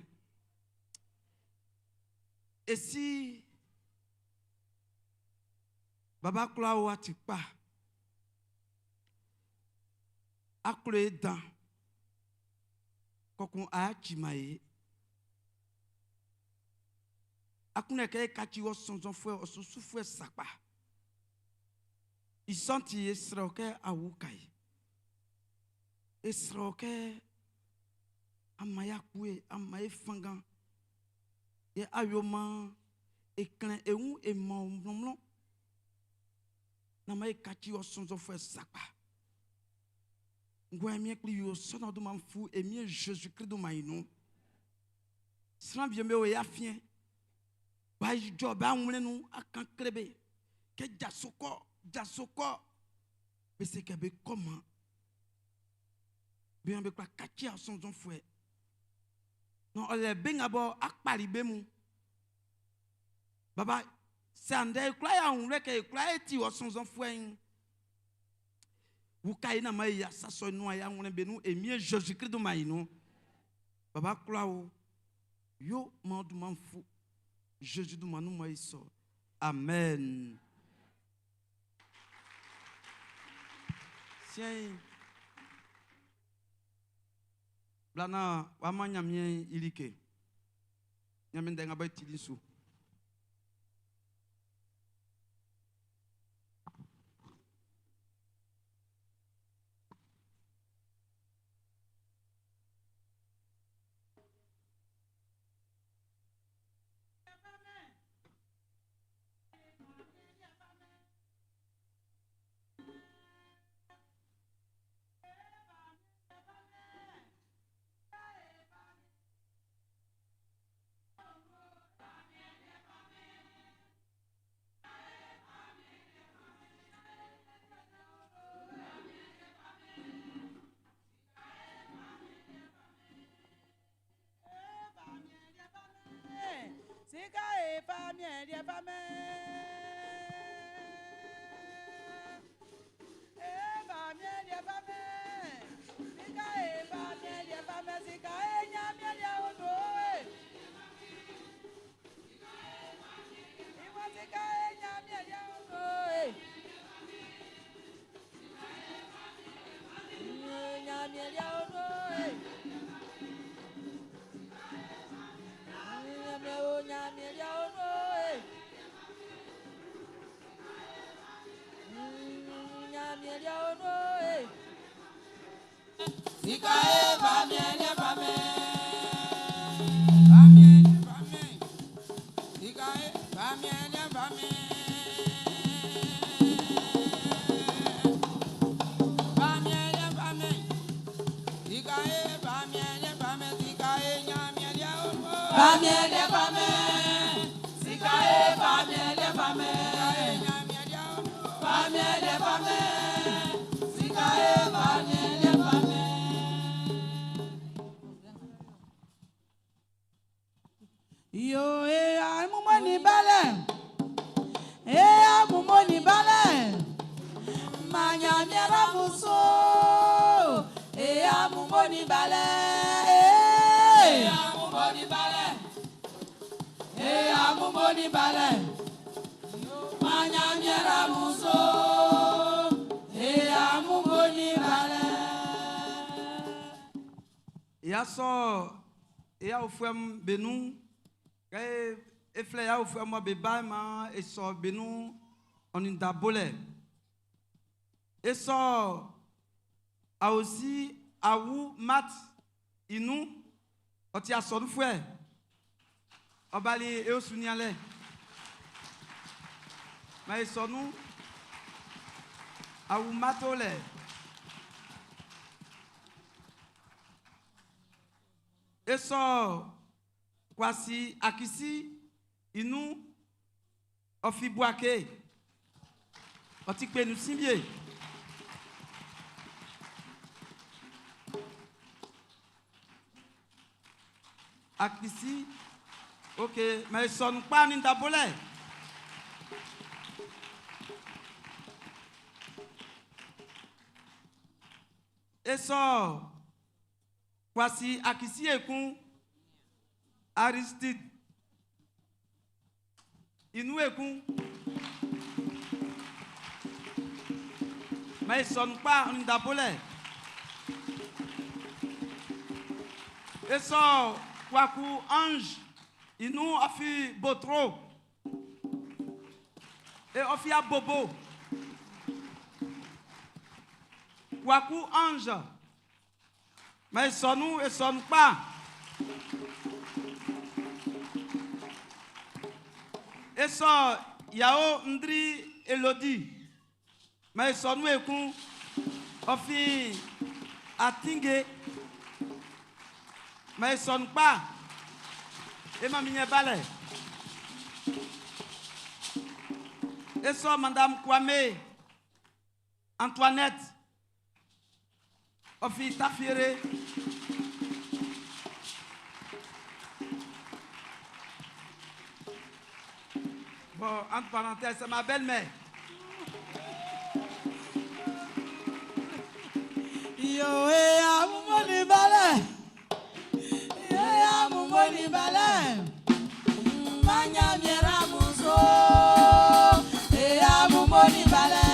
Et si Baba Kula Watipa Akule Dan Kokon Achimaye akune ke kati o sonzon fwe o susu fwe sakpa isanti esroke awukai esroke amaya kue amaye fangan e ayoma eklen eun e mon na mai kati o sonzon fwe sakpa ngwa mi ekli yo sono do manfu e mi Jésus Christ do maino sran bien me o ya fien ba jo ba nwle nu akan krebe ke jasoko be se ke be comment bien be kwa kati a sonzon fwe non ole benga bo akpali be mu baba sande kla ya nwle ke kla eti o sonzon fwe wukai na mai ya saso no ya nwle be nu emi Jésus Christ do maino baba kla o yo mandu manfu Jésus do manu mai so amen. Tiens, blana wamanya mien ilike. Nyamende ngaba tilisu. Sika e famille de famille. E famille de famille. Sika e famille de famille. Sika e nyamia de odo. Iwa sika e nyamia de odo. Nyamia de odo. Yo amumoni bale amumoni bale manya miera muso amumoni bale amumoni bale manya miera muso amumoni bale ya so ya ofem benu kay efle ya ofem mo be ba ma e so benu onin dabole e so a aussi awu mat inu oti aso du fue obali e osuniale ma e so nu awu matole e so kwasi akisi inu ofibuake oti pe nu simbie akisi ok mais son pas ni dabole eso kwasi akisi ekun Aristide inu ekun mais son pas ni dabole eso kwaku ange Il nous a fait Botro. Et a fait Bobo. Waku ange. Mais son nous et son pas. Et son Yao Ndri Elodie. Mais son nous et qu'on a fait Atingue. Mais son pas. Et ma mine balai. Et son Madame Kwame Antoinette. Ofi Tafire. Bon, entre parenthèses, c'est ma belle-mère. Yo, amumoni balai. Amumoni balai. Manya miera muso. Amumoni balai.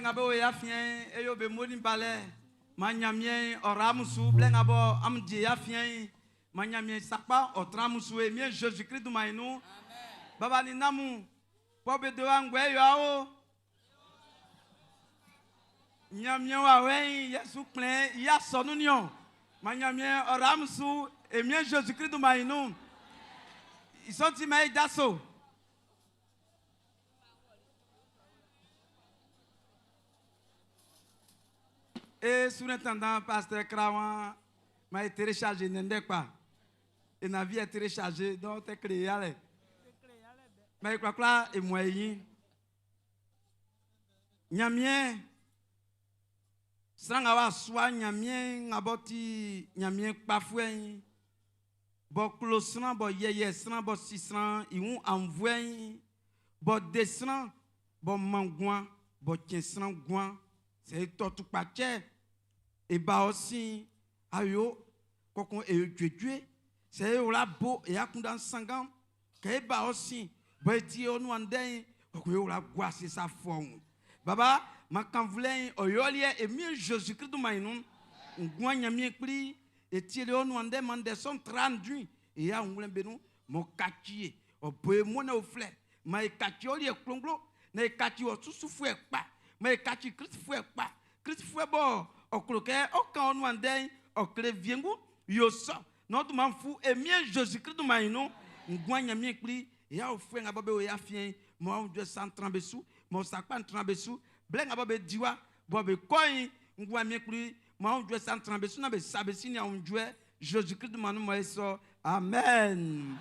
Ngabo ya fien eyo be moni balé manyamien oramusu blengabo amdi ya fien manyamien sakpa otramusu e mien Jésus Christ du mainu baba ni namu pobe de wangwe yo awo nyamien wa wen Yesu plein ya sonunion manyamien oramusu e mien Jésus Christ du mainu ils sont timé dasso. Et surintendant pasteur Krawan m'a téléchargé n'endek pas. Et na vie est téléchargé donc t'es créé allez. Mais quoi et moyen. Nyamien sang awa soa nyamien ngaboti nyamien pafouin. Bo closran bo yeyesran bo sisran i on envoyer bo desran bo mangouan bo tiensran gouan. C'est tout paquet. Et bah aussi, ayo, kokon et tué, c'est la beau et à kundan sangam, que bah aussi, bah ti on wandé, kokon la bois c'est sa forme. Baba, ma quand voulez, oyolie et mieux Jésus-Christ de maïnon, on gagne mieux pli, et ti on wandé mandé son traduit, et à on voulait benou, mon kaki, au boé mon au fleur, ma kaki oli et klonglo, ne kaki au sous souffle pas. Mais kaki Christ fouet pas Christ fouet bon au cloquet au quand on wandé au clé viengu yo so notre man fou et mien Jésus-Christ de maïno ngwanya mien pli ya au fouet ngababe ya fien moi on doit sans trembesou moi ça pas trembesou blen ngababe diwa bobe koy ngwa mien pli moi on doit sans trembesou na be sabesi ni on doit Jésus-Christ de manou moi so amen.